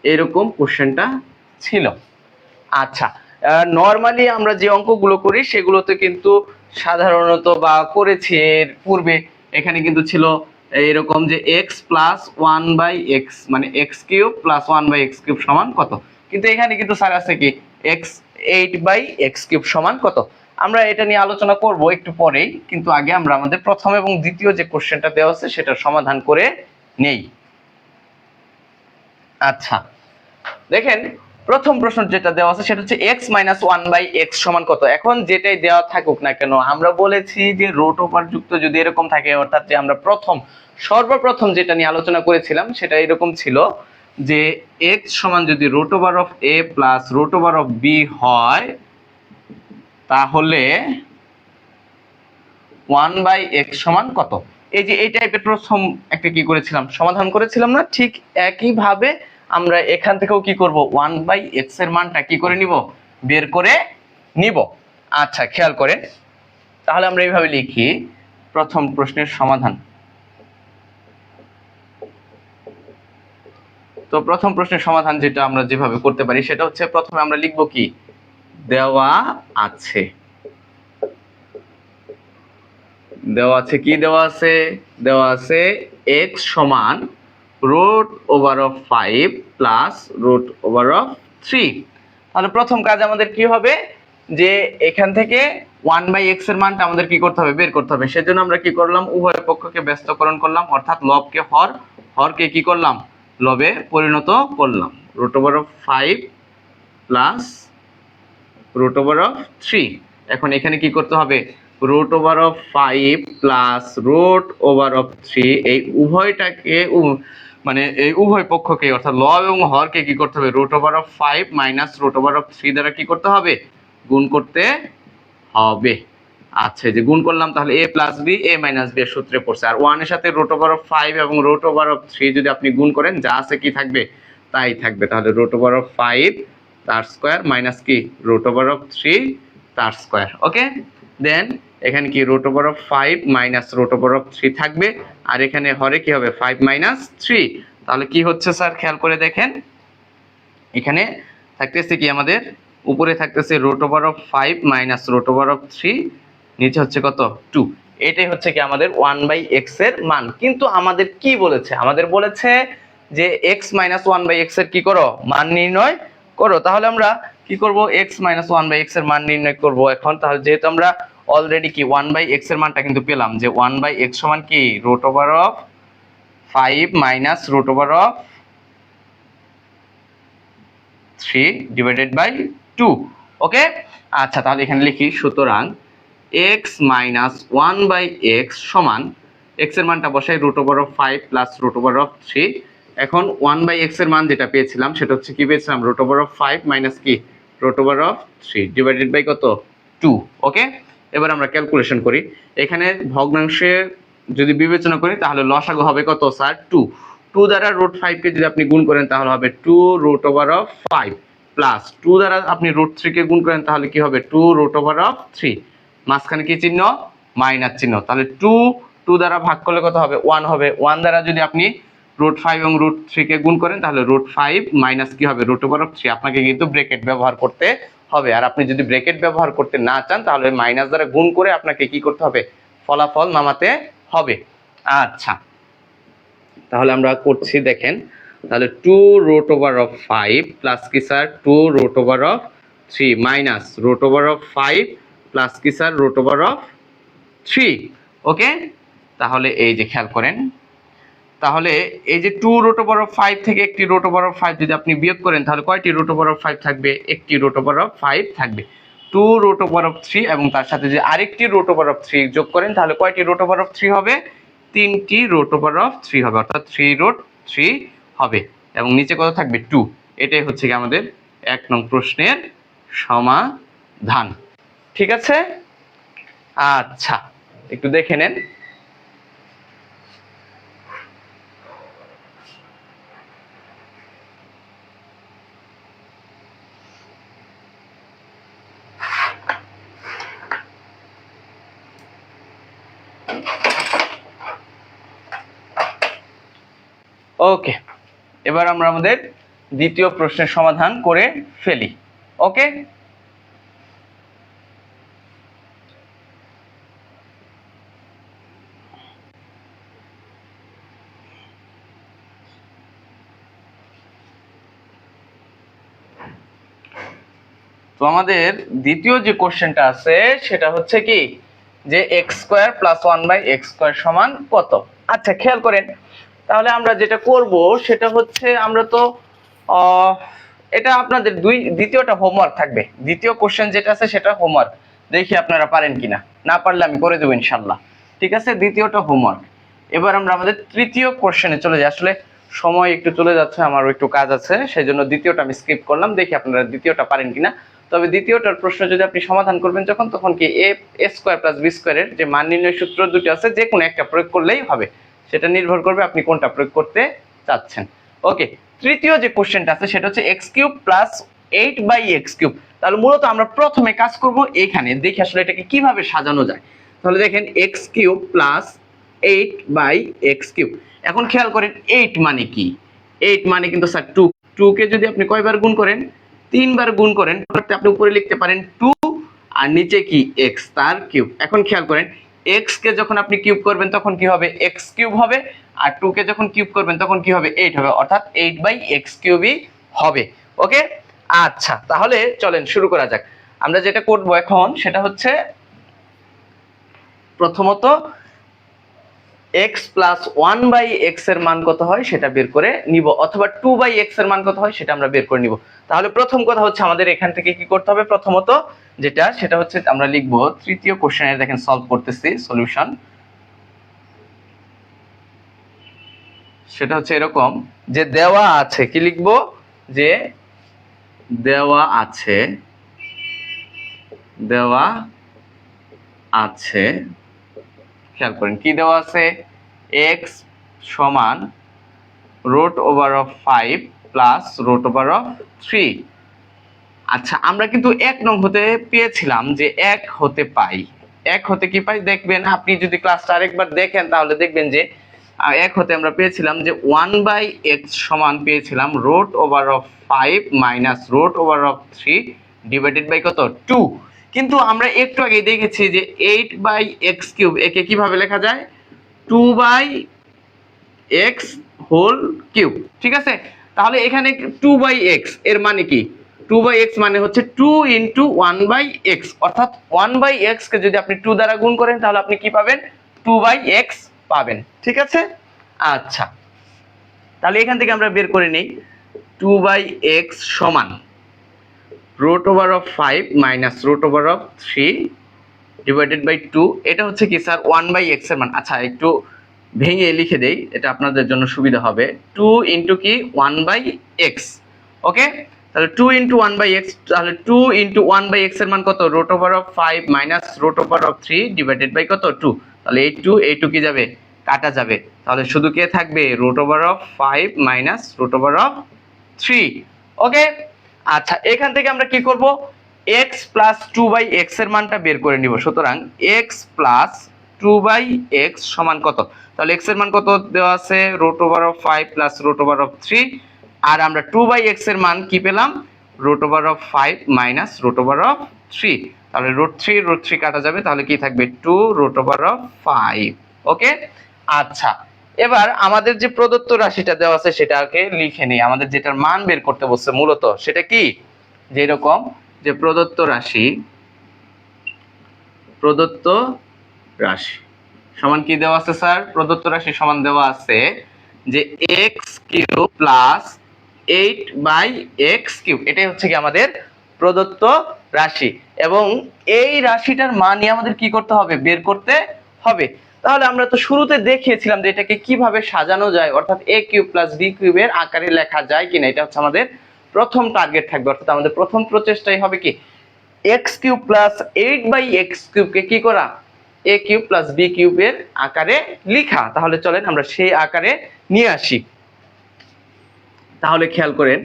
এরকম কোশ্চেনটা ছিল। আচ্ছা, নর্মালি আমরা যে অঙ্কগুলো করি সেগুলোতে কিন্তু সাধারণত বা করেছি এর পূর্বে, এখানে কিন্তু ছিল এরকম যে x প্লাস 1/x মানে x cube plus 1/x cube সমান কত, কিন্তু এখানে কিন্তু স্যার আছে কি x 8/x কিউব সমান কত। আমরা এটা নিয়ে আলোচনা করব একটু পরেই, কিন্তু আগে আমরা আমাদের প্রথম এবং দ্বিতীয় যে কোশ্চেনটা দেওয়া আছে সেটার সমাধান করে নেই। আচ্ছা দেখেন, প্রথম প্রশ্ন যেটা দেওয়া আছে সেটা হচ্ছে x মাইনাস 1/x সমান কত। এখন যেটাই দেওয়া থাকুক না কেন, আমরা বলেছি যে রুট ওভার যুক্ত যদি এরকম থাকে, অর্থাৎ যে আমরা সর্বপ্রথম যেটা নিয়ে আলোচনা করেছিলাম সেটা এরকম ছিল যে x সমান যদি root over of a plus root over of b হয়, তাহলে 1/x সমান কত। এই যে এই টাইপের প্রথম একটা কি করেছিলাম, সমাধান করেছিলাম না, ঠিক একইভাবে আমরা এখান থেকেও কি করব, 1/x এর মানটা কি করে নিব, বের করে নিব। আচ্ছা খেয়াল করেন, তাহলে আমরা এইভাবে লিখি প্রথম প্রশ্নের সমাধান। তো প্রথম প্রশ্নের সমাধান যেটা আমরা যেভাবে করতে পারি সেটা হচ্ছে, প্রথমে আমরা লিখব কি, দেওয়া আছে, কি দেওয়া আছে, দেওয়া আছে x সমান root over of 5 plus root over of 3। তাহলে প্রথম কাজ আমাদের কি হবে, যে এখান থেকে 1/x এর মানটা আমাদের কি করতে হবে, বের করতে হবে। সেজন্য আমরা কি করলাম, উভয় পক্ষকে ব্যস্তকরণ করলাম, অর্থাৎ লবকে হরকে কি করলাম, লবে পরিণত করলাম। Root over of 5 plus root over of 3। এখন এখানে কি করতে হবে, root over of 5 plus root over of 3, এই উভয়টাকে মানে এই উভয় পক্ষকে অর্থাৎ লব এবং হরকে কি করতে হবে, root over of 5 minus root over of 3 দ্বারা কি করতে হবে, গুণ করতে হবে। আচ্ছা যে গুণ করলাম, তাহলে a plus b a minus b এর সূত্রে পড়ছে। আর 1 এর সাথে রুট ওভার অফ 5 এবং রুট ওভার অফ 3 যদি আপনি গুণ করেন, যা আছে কি থাকবে তাই থাকবে। তাহলে রুট ওভার অফ 5 তার স্কয়ার মাইনাস কি রুট ওভার অফ 3 তার স্কয়ার। ওকে, দেন এখানে কি root over of 5 minus root over of 3 থাকবে, আর এখানে হরে কি হবে 5 মাইনাস 3। তাহলে কি হচ্ছে স্যার, খেয়াল করে দেখেন, এখানে থাকতেছে কি আমাদের, উপরে থাকতেছে root over of 5 minus root over of 3, নিচে হচ্ছে কত 2। এটাই হচ্ছে কি আমাদের 1/x এর মান। কিন্তু আমাদের কি বলেছে, আমাদের বলেছে যে x মাইনাস 1/x এর কি করো, মান নির্ণয় করো। তাহলে আমরা কি করব, x মাইনাস 1/x এর মান নির্ণয় করব এখন। তাহলে যেহেতু আমরা অলরেডি কি 1/x এর মানটা কিন্তু পেলাম, যে 1/x সমান কি root over of 5 minus root over of 3 divided by 2। Okay, আচ্ছা তাহলে এখানে লিখি, সুতরাং x মাইনাস 1/x সমান, x এর মানটা বসাই root over of 5 plus root over of 3। এখন 1/x এর মান যেটা পেয়েছিলাম সেটা হচ্ছে কি পেয়েছিলাম, রুট ওভার অফ 5 মাইনাস কি root over of 3 divided by কত 2। ওকে, এবার আমরা ক্যালকুলেশন করি। এখানে ভগ্নাংশে যদি বিবেচনা করি তাহলে লসাগু হবে কত স্যার, 2। 2 দ্বারা রুট 5 কে যদি আপনি গুণ করেন তাহলে হবে 2 রুট ওভার অফ 5 প্লাস 2 দ্বারা আপনি রুট 3 কে গুণ করেন তাহলে কি হবে 2 রুট ওভার অফ 3, মাঝখানে কি চিহ্ন, মাইনাস চিহ্ন। তাহলে 2 দ্বারা ভাগ করলে কত হবে, 1 হবে। 1 দ্বারা যদি আপনি রুট 5 এবং রুট 3 কে গুণ করেন তাহলে রুট 5 মাইনাস কি হবে রুট ওভার অফ 3। আপনাকে কিন্তু ব্র্যাকেট ব্যবহার করতে হবে, আর আপনি যদি ব্র্যাকেট ব্যবহার করতে না চান তাহলে মাইনাস দ্বারা গুণ করে আপনাকে কি করতে হবে, ফলাফল নামাতে হবে। আচ্ছা তাহলে আমরা করছি দেখেন, তাহলে 2 রুট ওভার অফ 5 প্লাস কি sir 2 root over of 3 minus root over of 5 plus কি sir root over of 3। Okay, তাহলে এই যে খেয়াল করেন, তাহলে এই যে 2 রুট ওভার অফ 5 থেকে একটি রুট ওভার অফ 5 যদি আপনি বিয়োগ করেন তাহলে কয়টি রুট ওভার অফ 5 থাকবে? একটি রুট ওভার অফ 5 থাকবে। 2 রুট ওভার অফ 3 এবং তার সাথে যে আরেকটি রুট ওভার অফ 3 যোগ করেন তাহলে কয়টি রুট ওভার অফ 3 হবে? 3টি রুট ওভার অফ 3 হবে, অর্থাৎ 3 রুট 3 হবে এবং নিচে কত থাকবে? 2। এটাই হচ্ছে কি আমাদের 1 নং প্রশ্নের সমাধান। ঠিক আছে, আচ্ছা একটু দেখে নেন। ওকে, এবার আমরা আমাদের দ্বিতীয় প্রশ্নের সমাধান করে ফেলি। ওকে, তো আমাদের দ্বিতীয় যে কোশ্চেনটা আছে সেটা হচ্ছে কি যে x square plus 1/x square সমান কত। আচ্ছা খেয়াল করেন, তাহলে আমরা যেটা করব সেটা হচ্ছে আমরা তো এটা আপনাদের দ্বিতীয়টা হোমওয়ার্ক থাকবে। দ্বিতীয় কোশ্চেন যেটা আছে সেটা হোমওয়ার্ক, দেখি আপনারা পারেন কিনা, না পারলে আমি করে দেবো ইনশাল্লাহ। ঠিক আছে, দ্বিতীয়টা হোমওয়ার্ক। এবার আমরা আমাদের তৃতীয় কোশ্চেনে চলে যাই। আসলে সময় একটু চলে যাচ্ছে, আমারও একটু কাজ আছে, সেই জন্য দ্বিতীয়টা আমি স্কিপ করলাম। দেখি আপনারা দ্বিতীয়টা পারেন কিনা। তবে দ্বিতীয়টার প্রশ্ন যদি আপনি সমাধান করবেন তখন কি এ স্কয়ার প্লাস বি স্কয়ারের যে মান নির্ণয় সূত্র দুটো আছে যে কোনো একটা প্রয়োগ করলেই হবে, সেটা নির্ভর করবে আপনি কোনটা প্রয়োগ করতে চাচ্ছেন। ওকে, তৃতীয় যে কোশ্চেনটা আছে সেটা হচ্ছে x cube plus 8/x cube. তাহলে মূলত আমরা প্রথমে কাজ করব এখানে, দেখি আসলে এটাকে কিভাবে সাজানো যায়। তাহলে দেখেন x cube plus 8/x cube. এখন খেয়াল করেন 8 মানে কি? 8 মানে কিন্তু স্যার 2। 2 কে যদি আপনি কয়বার গুণ করেন? 3 বার গুণ করেন, তাহলে আপনি উপরে লিখতে পারেন 2 আর নিচে কি x তার কিউব। এখন খেয়াল করেন x কে যখন আপনি কিউব করবেন তখন কি হবে? x কিউব হবে, আর 2 কে যখন কিউব করবেন তখন কি হবে? 8 হবে, অর্থাৎ 8/x কিউবই হবে। ওকে, আচ্ছা তাহলে চলেন শুরু করা যাক। আমরা যেটা করব এখন সেটা হচ্ছে প্রথমত x প্লাস 1/x এর মান কত হয় সেটা বের করে নিব, অথবা 2/x এর মান কত হয় সেটা আমরা বের করে নিব। তাহলে প্রথম কথা হচ্ছে আমাদের এখান থেকে কি করতে হবে? প্রথমত যেটা সেটা হচ্ছে আমরা লিখব তৃতীয় কোশ্চেনে, দেখেন সলভ করতেছি সলিউশন। সেটা হচ্ছে এরকম যে দেওয়া আছে, কি লিখব? যে দেওয়া আছে খেয়াল করেন কি দেওয়া আছে? x সমান root over of 5 plus root over of 3। আচ্ছা আমরা কিন্তু 1 নং হতে পেয়েছিলাম যে 1 হতে পাই। 1 হতে কি পাই দেখবেন, আপনি যদি ক্লাসটা আরেকবার দেখেন তাহলে দেখবেন যে 1 হতে আমরা পেয়েছিলাম যে 1/x সমান পেয়েছিলাম root over of 5 minus root over of 3 divided by কত? 2। কিন্তু আমরা একটু আগেই দেখেছি যে 8/x কিউব একে কিভাবে লেখা যায়? 2/x whole cube. ঠিক আছে, তাহলে এখানে 2/x এর মানে কি? 2/x মানে হচ্ছে 2 ইন্টু 1/x, অর্থাৎ 1/x কে যদি আপনি 2 দ্বারা গুণ করেন তাহলে আপনি কি পাবেন? 2/x পাবেন। ঠিক আছে, আচ্ছা তাহলে এখান থেকে আমরা বের করে নেই 2/x সমান root over of 5 minus root over of 3 divided by 2। এটা হচ্ছে কি স্যার 1/x এর মান। আচ্ছা একটু ভেঙে লিখে দেই, এটা আপনাদের জন্য সুবিধা হবে। 2 ইন্টু কি 1/x। ওকে, তাহলে 2 ইন্টু 1/x, তাহলে 2 ইন্টু 1/x এর মান কত? Root over of 5 minus root over of 3 divided by কত? 2। তাহলে এই 2 কি যাবে? কাটা যাবে, তাহলে শুধু কে থাকবে? Root over of 5 minus root over of 3। Okay, আচ্ছা এখান থেকে আমরা কি করব? x প্লাস 2/x এর মানটা বের করে নিব। সুতরাং x প্লাস 2/x সমান কত? তাহলে x এর মান কত দেওয়া আছে? Root over of 5 plus root over of 3, আর আমরা 2/x এর মান কি পেলাম? Root over of 5 minus root over of 3। তাহলে রুট 3 কাটা যাবে, তাহলে কি থাকবে? 2 রুট ওভার অফ 5। ওকে, আচ্ছা এবার আমাদের যে প্রদত্ত রাশিটা দেওয়া আছে সেটাকে লিখে নেই। আমাদের যেটার মান বের করতে বলছে মূলত সেটা কি? যে এরকম যে প্রদত্ত রাশি সমান কি দেওয়া আছে স্যার? প্রদত্ত রাশি সমান দেওয়া আছে যে x cube plus 8/x cube, এটাই হচ্ছে কি আমাদের প্রদত্ত রাশি, এবং এই রাশিটার মানই আমাদের কি করতে হবে, বের করতে হবে। তাহলে আমরা তো শুরুতে দেখিয়েছিলাম যে এটাকে কিভাবে সাজানো যায়, অর্থাৎ a কিউব প্লাস b কিউবের আকারে লেখা যায় কিনা, এটা হচ্ছে আমাদের প্রথম টার্গেট থাকবে। অর্থাৎ আমাদের প্রথম প্রচেষ্টাই হবে কি, x কিউব প্লাস 8/x কিউবকে কি করা, a কিউব প্লাস b কিউবের আকারে লেখা। তাহলে চলেন আমরা সেই আকারে নিয়ে আসি। তাহলে খেয়াল করেন,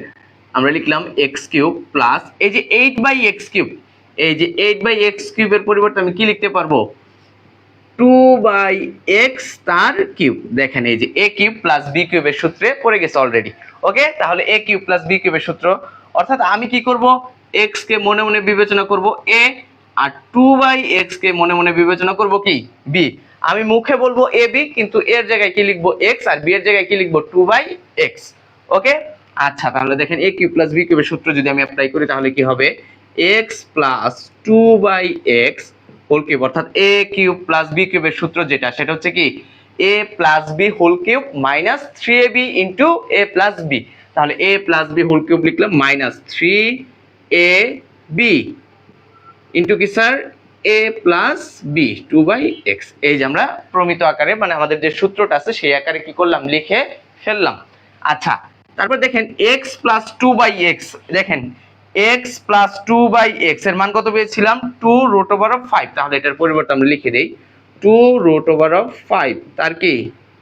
আমরা লিখলাম x কিউব প্লাস এই যে 8/x কিউব, এই যে 8/x কিউবের পরিবর্তে আমি কি লিখতে পারবো, 2/x তার কিউব। দেখেন এই যে a কিউব প্লাস b কিউবের সূত্রে পড়ে গেছে অলরেডি। ওকে, তাহলে a কিউব প্লাস b কিউবের সূত্র, অর্থাৎ আমি কি করব, x কে মনে মনে বিবেচনা করব a, আর 2/x কে মনে মনে বিবেচনা করব কি b। আমি মুখে বলবো ab, কিন্তু এর জায়গায় কি লিখবো x, আর b এর জায়গায় কি লিখবো 2/x। ওকে, আচ্ছা তাহলে দেখেন a কিউব প্লাস b কিউবের সূত্র যদি আমি অ্যাপ্লাই করি তাহলে কি হবে, x plus 2/x whole cube, অর্থাৎ a কিউব প্লাস b কিউবের সূত্র যেটা, সেটা হচ্ছে কি a plus b whole cube minus 3ab into a plus b। তাহলে a plus b whole cube লিখলাম মাইনাস 3ab ইন্টু কি sir, a plus b 2/x। এই যে আমরা প্রমিত আকারে, মানে আমাদের যে সূত্রটা আছে সেই আকারে কি করলাম, লিখে ফেললাম। আচ্ছা, তারপর দেখেন x প্লাস 2/x, দেখেন x প্লাস 2/x এর মান কত পেয়েছিলাম, 2 রুট ওভার অফ 5। তাহলে এটার পরিবর্তে আমরা লিখে দেই 2 রুট ওভার অফ 5 তার কি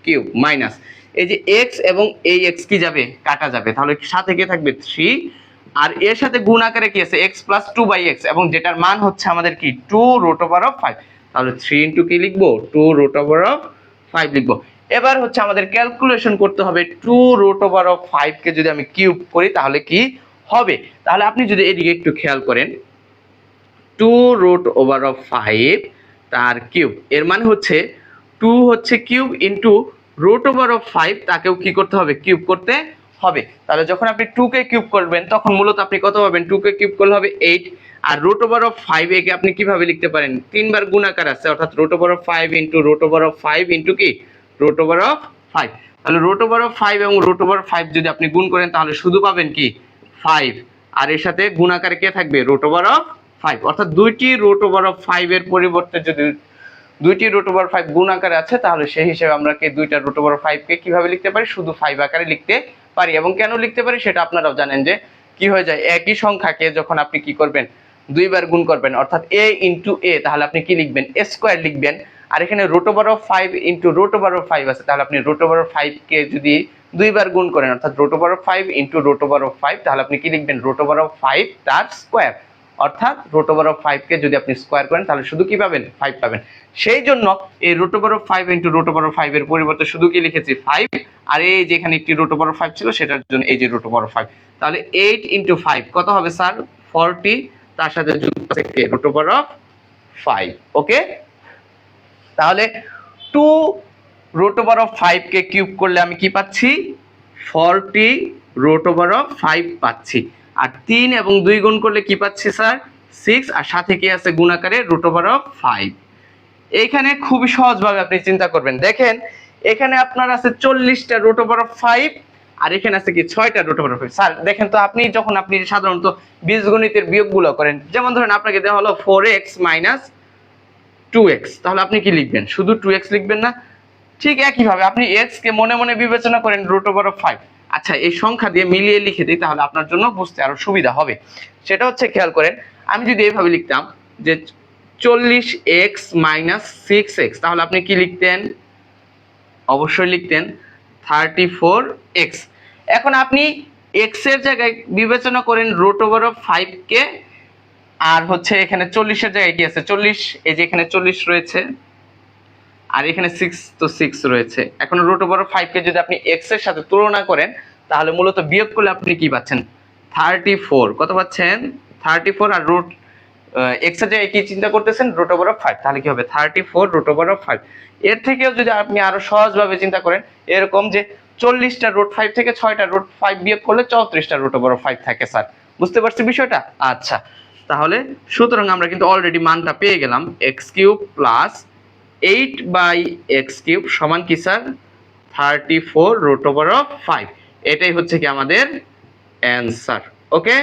কিউব মাইনাস এই যে x এবং এই x কি যাবে, কাটা যাবে। তাহলে সাথে কি থাকবে 3, আর এর সাথে গুণ আকারে কি আছে x প্লাস 2/x, এবং যেটার মান হচ্ছে আমাদের কি 2 রুট ওভার অফ 5। তাহলে 3 ইন্টু কি লিখবো, 2 রুট ওভার অফ 5 লিখবো। এবার হচ্ছে আমাদের ক্যালকুলেশন করতে হবে, 2 রুট ওভার অফ 5 কে যদি আমি কিউব করি তাহলে কি হবে। তাহলে আপনি যদি এদিকে একটু খেয়াল করেন, 2 রুট ওভার অফ 5 তার কিউব, এর মানে হচ্ছে 2 হচ্ছে cube into root over of 5, তাকেও কি করতে হবে, কিউব করতে হবে। তাহলে যখন আপনি 2 কে কিউব করবেন তখন মূলত আপনি কত পাবেন, 2 কে কিউব করলে হবে 8, আর রুট ওভার অফ 5 একে আপনি কিভাবে লিখতে পারেন, তিনবার গুণাকার আছে, অর্থাৎ root over of 5 into root over of 5 into কি রুট ওভার অফ 5। তাহলে রুট ওভার অফ 5 এবং রুট ওভার 5 যদি আপনি গুণ করেন তাহলে শুধু পাবেন কি 5, আর এর সাথে গুণ আকারে কে থাকবে, রুট ওভার অফ 5। অর্থাৎ দুইটি রুট ওভার অফ 5 এর পরিবর্তে যদি দুইটি রুট ওভার 5 গুণ আকারে আছে, তাহলে সেই হিসেবে আমরা কি দুইটা রুট ওভার 5 কে কিভাবে লিখতে পারি, শুধু 5 আকারে লিখতে পারি। এবং কেন লিখতে পারি সেটা আপনারাও জানেন, যে কি হয়ে যায়, একই সংখ্যাকে যখন আপনি কি করবেন, দুইবার গুণ করবেন, অর্থাৎ a ইনটু a, তাহলে আপনি কি লিখবেন, a স্কয়ার লিখবেন। আর এখানে root over of 5 into root over of 5 আছে, তাহলে আপনি রুট ওভার অফ 5 কে যদি দুইবার গুণ করেন, অর্থাৎ root over of 5 into root over of 5, তাহলে আপনি কি লিখবেন, রুট ওভার অফ 5 তার স্কয়ার। অর্থাৎ রুট ওভার অফ 5 কে যদি আপনি স্কয়ার করেন তাহলে শুধু কি পাবেন, 5 পাবেন। সেই জন্য এই root over of 5 into root over of 5 এর পরিবর্তে শুধু কি লিখেছি 5, আর এই যে এখানে একটি রুট ওভার অফ 5 ছিল সেটার জন্য এই যে রুট ওভার অফ 5। তাহলে 8 ইনটু 5 কত হবে স্যার, 40, তার সাথে যুক্ত আছে রুট ওভার অফ 5। ওকে, তাহলে 2 রুট ওভার অফ 5 কে কিউব করলে আমি কি পাচ্ছি, 40 রুট ওভার অফ 5 পাচ্ছি। আর 3 এবং 2 গুণ করলে কি পাচ্ছি স্যার, 6, আর সাথে কি আছে গুণ আকারে রুট ওভার অফ 5। এইখানে খুবই সহজভাবে আপনি চিন্তা করবেন, দেখেন এখানে আপনার আছে 40টা রুট ওভার অফ 5, আর এখানে আছে কি 6টা রুট ওভার অফ 5। স্যার দেখেন তো, আপনি যখন আপনি সাধারণত বীজগণিতের বিয়োগগুলো করেন, যেমন ধরেন আপনাকে দেওয়া হলো 4x মাইনাস 2x, তাহলে আপনি কি লিখবেন, শুধু 2x লিখবেন না? ঠিক একইভাবে আপনি x কে মনে মনে বিবেচনা করেন রুট ওভার অফ 5। আচ্ছা, এই সংখ্যা দিয়ে মিলিয়ে লিখে দিই তাহলে আপনার জন্য বুঝতে আরো সুবিধা হবে। সেটা হচ্ছে, খেয়াল করেন, আমি যদি এইভাবে লিখতাম যে 40x মাইনাস 6x, তাহলে আপনি কি লিখতেন, অবশ্যই লিখতেন 34x। এখন আপনি x এর জায়গায় বিবেচনা করেন রুট ওভার অফ 5 কে, আর হচ্ছে এখানে 40 এর জায়গায় কি আছে, 40, এই যে এখানে 40 রয়েছে, আর এখানে 6 তো 6 রয়েছে। এখন রুট ওভার অফ 5 কে যদি আপনি x এর সাথে তুলনা করেন তাহলে মূলত বিয়োগ করলে আপনি কি পাচ্ছেন, 34। কত পাচ্ছেন, 34, আর রুট x এর জায়গায় কি চিন্তা করতেছেন, রুট ওভার অফ 5, তাহলে কি হবে 34 রুট ওভার অফ 5। এর থেকেও যদি আপনি আরো সহজভাবে চিন্তা করেন, এরকম যে 40টা রুট 5 থেকে 6টা রুট 5 বিয়োগ করলে 34টা রুট ওভার অফ 5 থাকে। স্যার বুঝতে পারছি বিষয়টা? আচ্ছা, তাহলে সুতরাং আমরা কিন্তু অলরেডি মানটা পেয়ে গেলাম, x cube plus 8/x cube সমান কি স্যার, 34√5। এটাই হচ্ছে কি আমাদের অ্যান্সার। ওকে,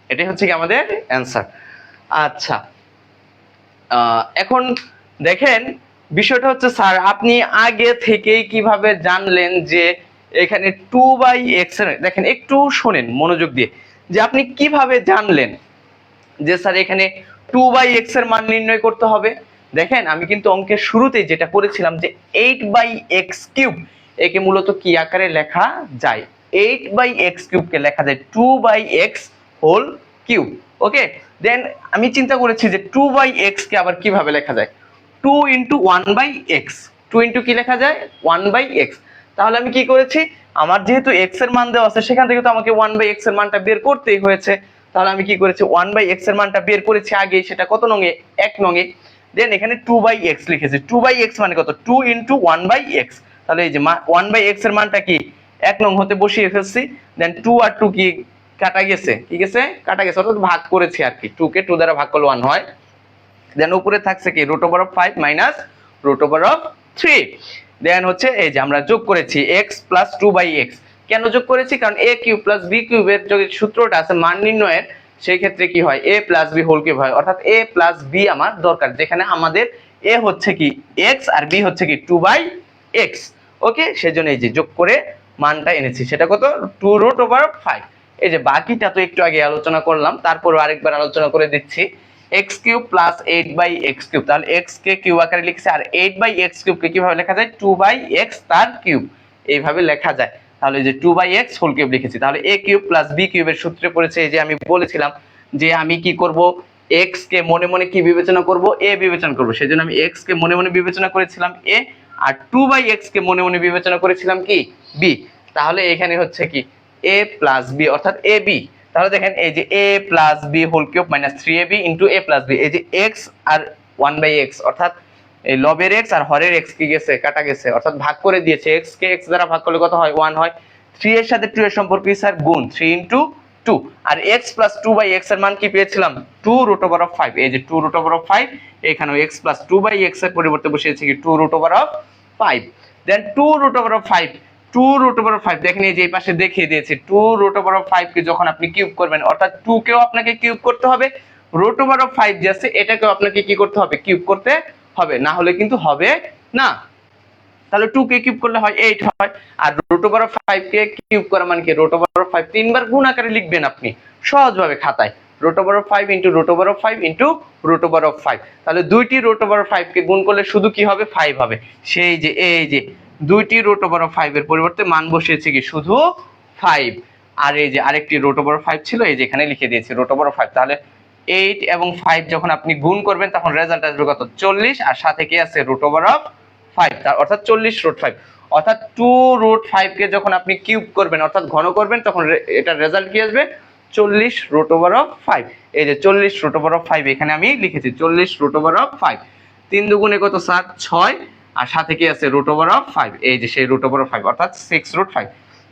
এটাই হচ্ছে কি আমাদের অ্যান্সার। আচ্ছা, এখন দেখেন বিষয়টা হচ্ছে স্যার আপনি আগে থেকেই কিভাবে জানলেন যে এখানে 2/x এর, দেখেন একটু শোনেন মনোযোগ দিয়ে, যে আপনি কিভাবে জানলেন যে স্যার এখানে 2/x এর মান নির্ণয় করতে হবে। দেখেন আমি কিন্তু অঙ্কের শুরুতেই যেটা করেছিলাম যে 8/x³ একে মূলত কি আকারে লেখা যায়, 8/x³ কে লেখা যায় 2/x⁴। ওকে, দেন আমি চিন্তা করেছি যে 2/x কে আবার কিভাবে লেখা যায়, 2 × 1/x, 2 × কি লেখা যায় 1/x। তাহলে আমি কি করেছি, আমার যেহেতু x এর মান দেওয়া আছে সেখান থেকে তো আমাকে 1/x এর মানটা বের করতেই হয়েছে। তাহলে আমি কি করেছি 1/x এর মানটা বের করেছি আগে, সেটা কত নঙে 1 নঙে। দেন এখানে 2/x লিখেছি, 2/x মানে কত 2 × 1/x। তাহলে এই যে 1/x এর মানটা কি 1 নং হতে বসিয়ে ফেলছি। দেন 2 আর 2 কি কাটা গেছে, কি গেছে কাটা গেছে, অর্থাৎ ভাগ করেছি আর কি, 2 কে 2 দ্বারা ভাগ করলে 1 হয়। দেন উপরে থাকছে কি √5 - √3। দেন হচ্ছে এই যে আমরা যোগ করেছি x + 2/x। কেন যোগ করেছি, কারণ a³ + b³ এর যে সূত্রটা আছে মান নির্ণয়ের, সেই ক্ষেত্রে কি হয় a + b³ হয়, অর্থাৎ a + b আমার দরকার, যেখানে আমাদের a হচ্ছে কি x আর b হচ্ছে কি 2/x। ওকে, সেজন্য এই যে যোগ করে মানটা এনেছি, সেটা কত 2√5। এই যে বাকিটা তো একটু আগে আলোচনা করলাম, তারপর আরেকবার আলোচনা করে দিচ্ছি। x³ + 8/x³, তাহলে x কে কিউব আকারে লিখছি, আর 8/x³ কে কিভাবে লেখা যায় 2/x তার কিউব, এইভাবে লেখা যায়। তাহলে যে 2/x⁴ লিখেছি। তাহলে a³ + b³ এর সূত্রে পড়েছে, এই যে আমি বলেছিলাম যে আমি কি করব, x কে মনে মনে কি বিবেচনা করব, a বিবেচনা করব। সেজন্য আমি x কে মনে মনে বিবেচনা করেছিলাম a, আর 2/x কে মনে মনে বিবেচনা করেছিলাম কি b। তাহলে এখানে হচ্ছে কি a + b অর্থাৎ ab। তাহলে দেখেন এই যে a + b⁴ - 3ab × a + b, এই যে x আর 1/x অর্থাৎ এই লবের x আর হরের x কি গেছে কাটা গেছে, অর্থাৎ ভাগ করে দিয়েছে। x কে x দ্বারা ভাগ করলে কত হয় 1 হয়। 3 এর সাথে 2 এর সম্পর্ক কি স্যার গুণ, 3 × 2। আর x + 2/x এর মান কি পেয়েছিলাম 2√5। এই যে 2√5, এখানেও x + 2/x এর পরিবর্তে বসিয়েছি কি 2√5। দেন 2√5, 2√5 দেখেন এই যে এই পাশে দেখিয়ে দিয়েছি, 2√5 কে যখন আপনি কিউব করবেন, অর্থাৎ 2 কেও আপনাকে কিউব করতে হবে, √5 যে আছে এটাকেও আপনাকে কি করতে হবে কিউব করতে হবে, না হলে কিন্তু হবে না। তাহলে 2 কে কিউব করলে হয় 8 হয়, আর √5 কে কিউব করা মানে কি √5 তিনবার গুণ আকারে লিখবেন আপনি সহজভাবে খাতায়, √5 × √5 × √5। তাহলে দুইটি √5 কে গুণ করলে শুধু কি হবে 5 হবে। সেই যে এই যে দুইটি √5 এর পরিবর্তে মান বসিয়েছে কি শুধু 5, আর এই যে আরেকটি √5 ছিল এই যে এখানে লিখে দিয়েছি √5। তাহলে 8 এবং 5 যখন আপনি গুণ করবেন তখন রেজাল্ট আসবে কত 40, আর সাথে কি আছে √5, অর্থাৎ 40√5। অর্থাৎ 2√5 কে যখন আপনি কিউব করবেন অর্থাৎ ঘন করবেন তখন এটার রেজাল্ট কি আসবে 40√5। এই যে 40√5 এখানে আমি লিখেছি 40√5। 3 দুগুণে কত স্যার 6, আর সাথে কি আছে √5, এই যে সেই √5 অর্থাৎ 6√5।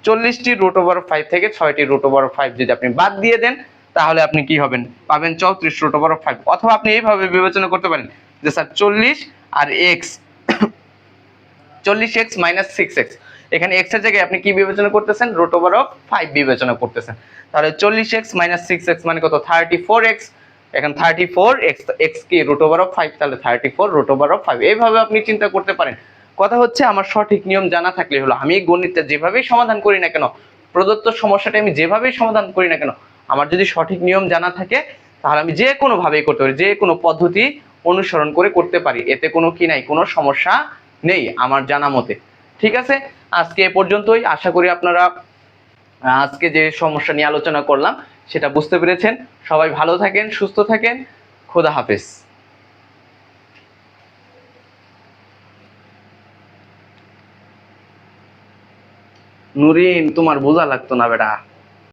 40টি √5 থেকে 6টি √5 যদি আপনি বাদ দিয়ে দেন তাহলে আপনি কি হবেন পাবেন 34√5। অথবা আপনি এইভাবে বিবেচনা করতে পারেন যে স্যার 40 আর x 40x - 6x, এখানে x এর জায়গায় আপনি কি বিবেচনা করতেছেন √5 বিবেচনা করতেছেন। তাহলে 40x - 6x মানে কত 34x, এখন 34x, x কি √5, তাহলে 34√5। এইভাবে আপনি চিন্তা করতে পারেন। কথা হচ্ছে আমার সঠিক নিয়ম জানা থাকলে হলো, আমি গণিতটা যেভাবেই সমাধান করি না কেন, প্রদত্ত সমস্যাটা আমি যেভাবেই সমাধান করি না কেন, আমার যদি সঠিক নিয়ম জানা থাকে তাহলে আমি যে কোনো ভাবেই করতে পারি, যে কোনো পদ্ধতি অনুসরণ করে করতে পারি, এতে কোনো কি নাই কোনো সমস্যা নেই আমার জানা মতে। ঠিক আছে, আজকে এ পর্যন্তই। আশা করি আপনারা আজকে যে সমস্যা নিয়ে আলোচনা করলাম সেটা বুঝতে পেরেছেন। সবাই ভালো থাকেন, সুস্থ থাকেন, খোদা হাফেজ। নুরিন তোমার বোঝা লাগতো না বেটা।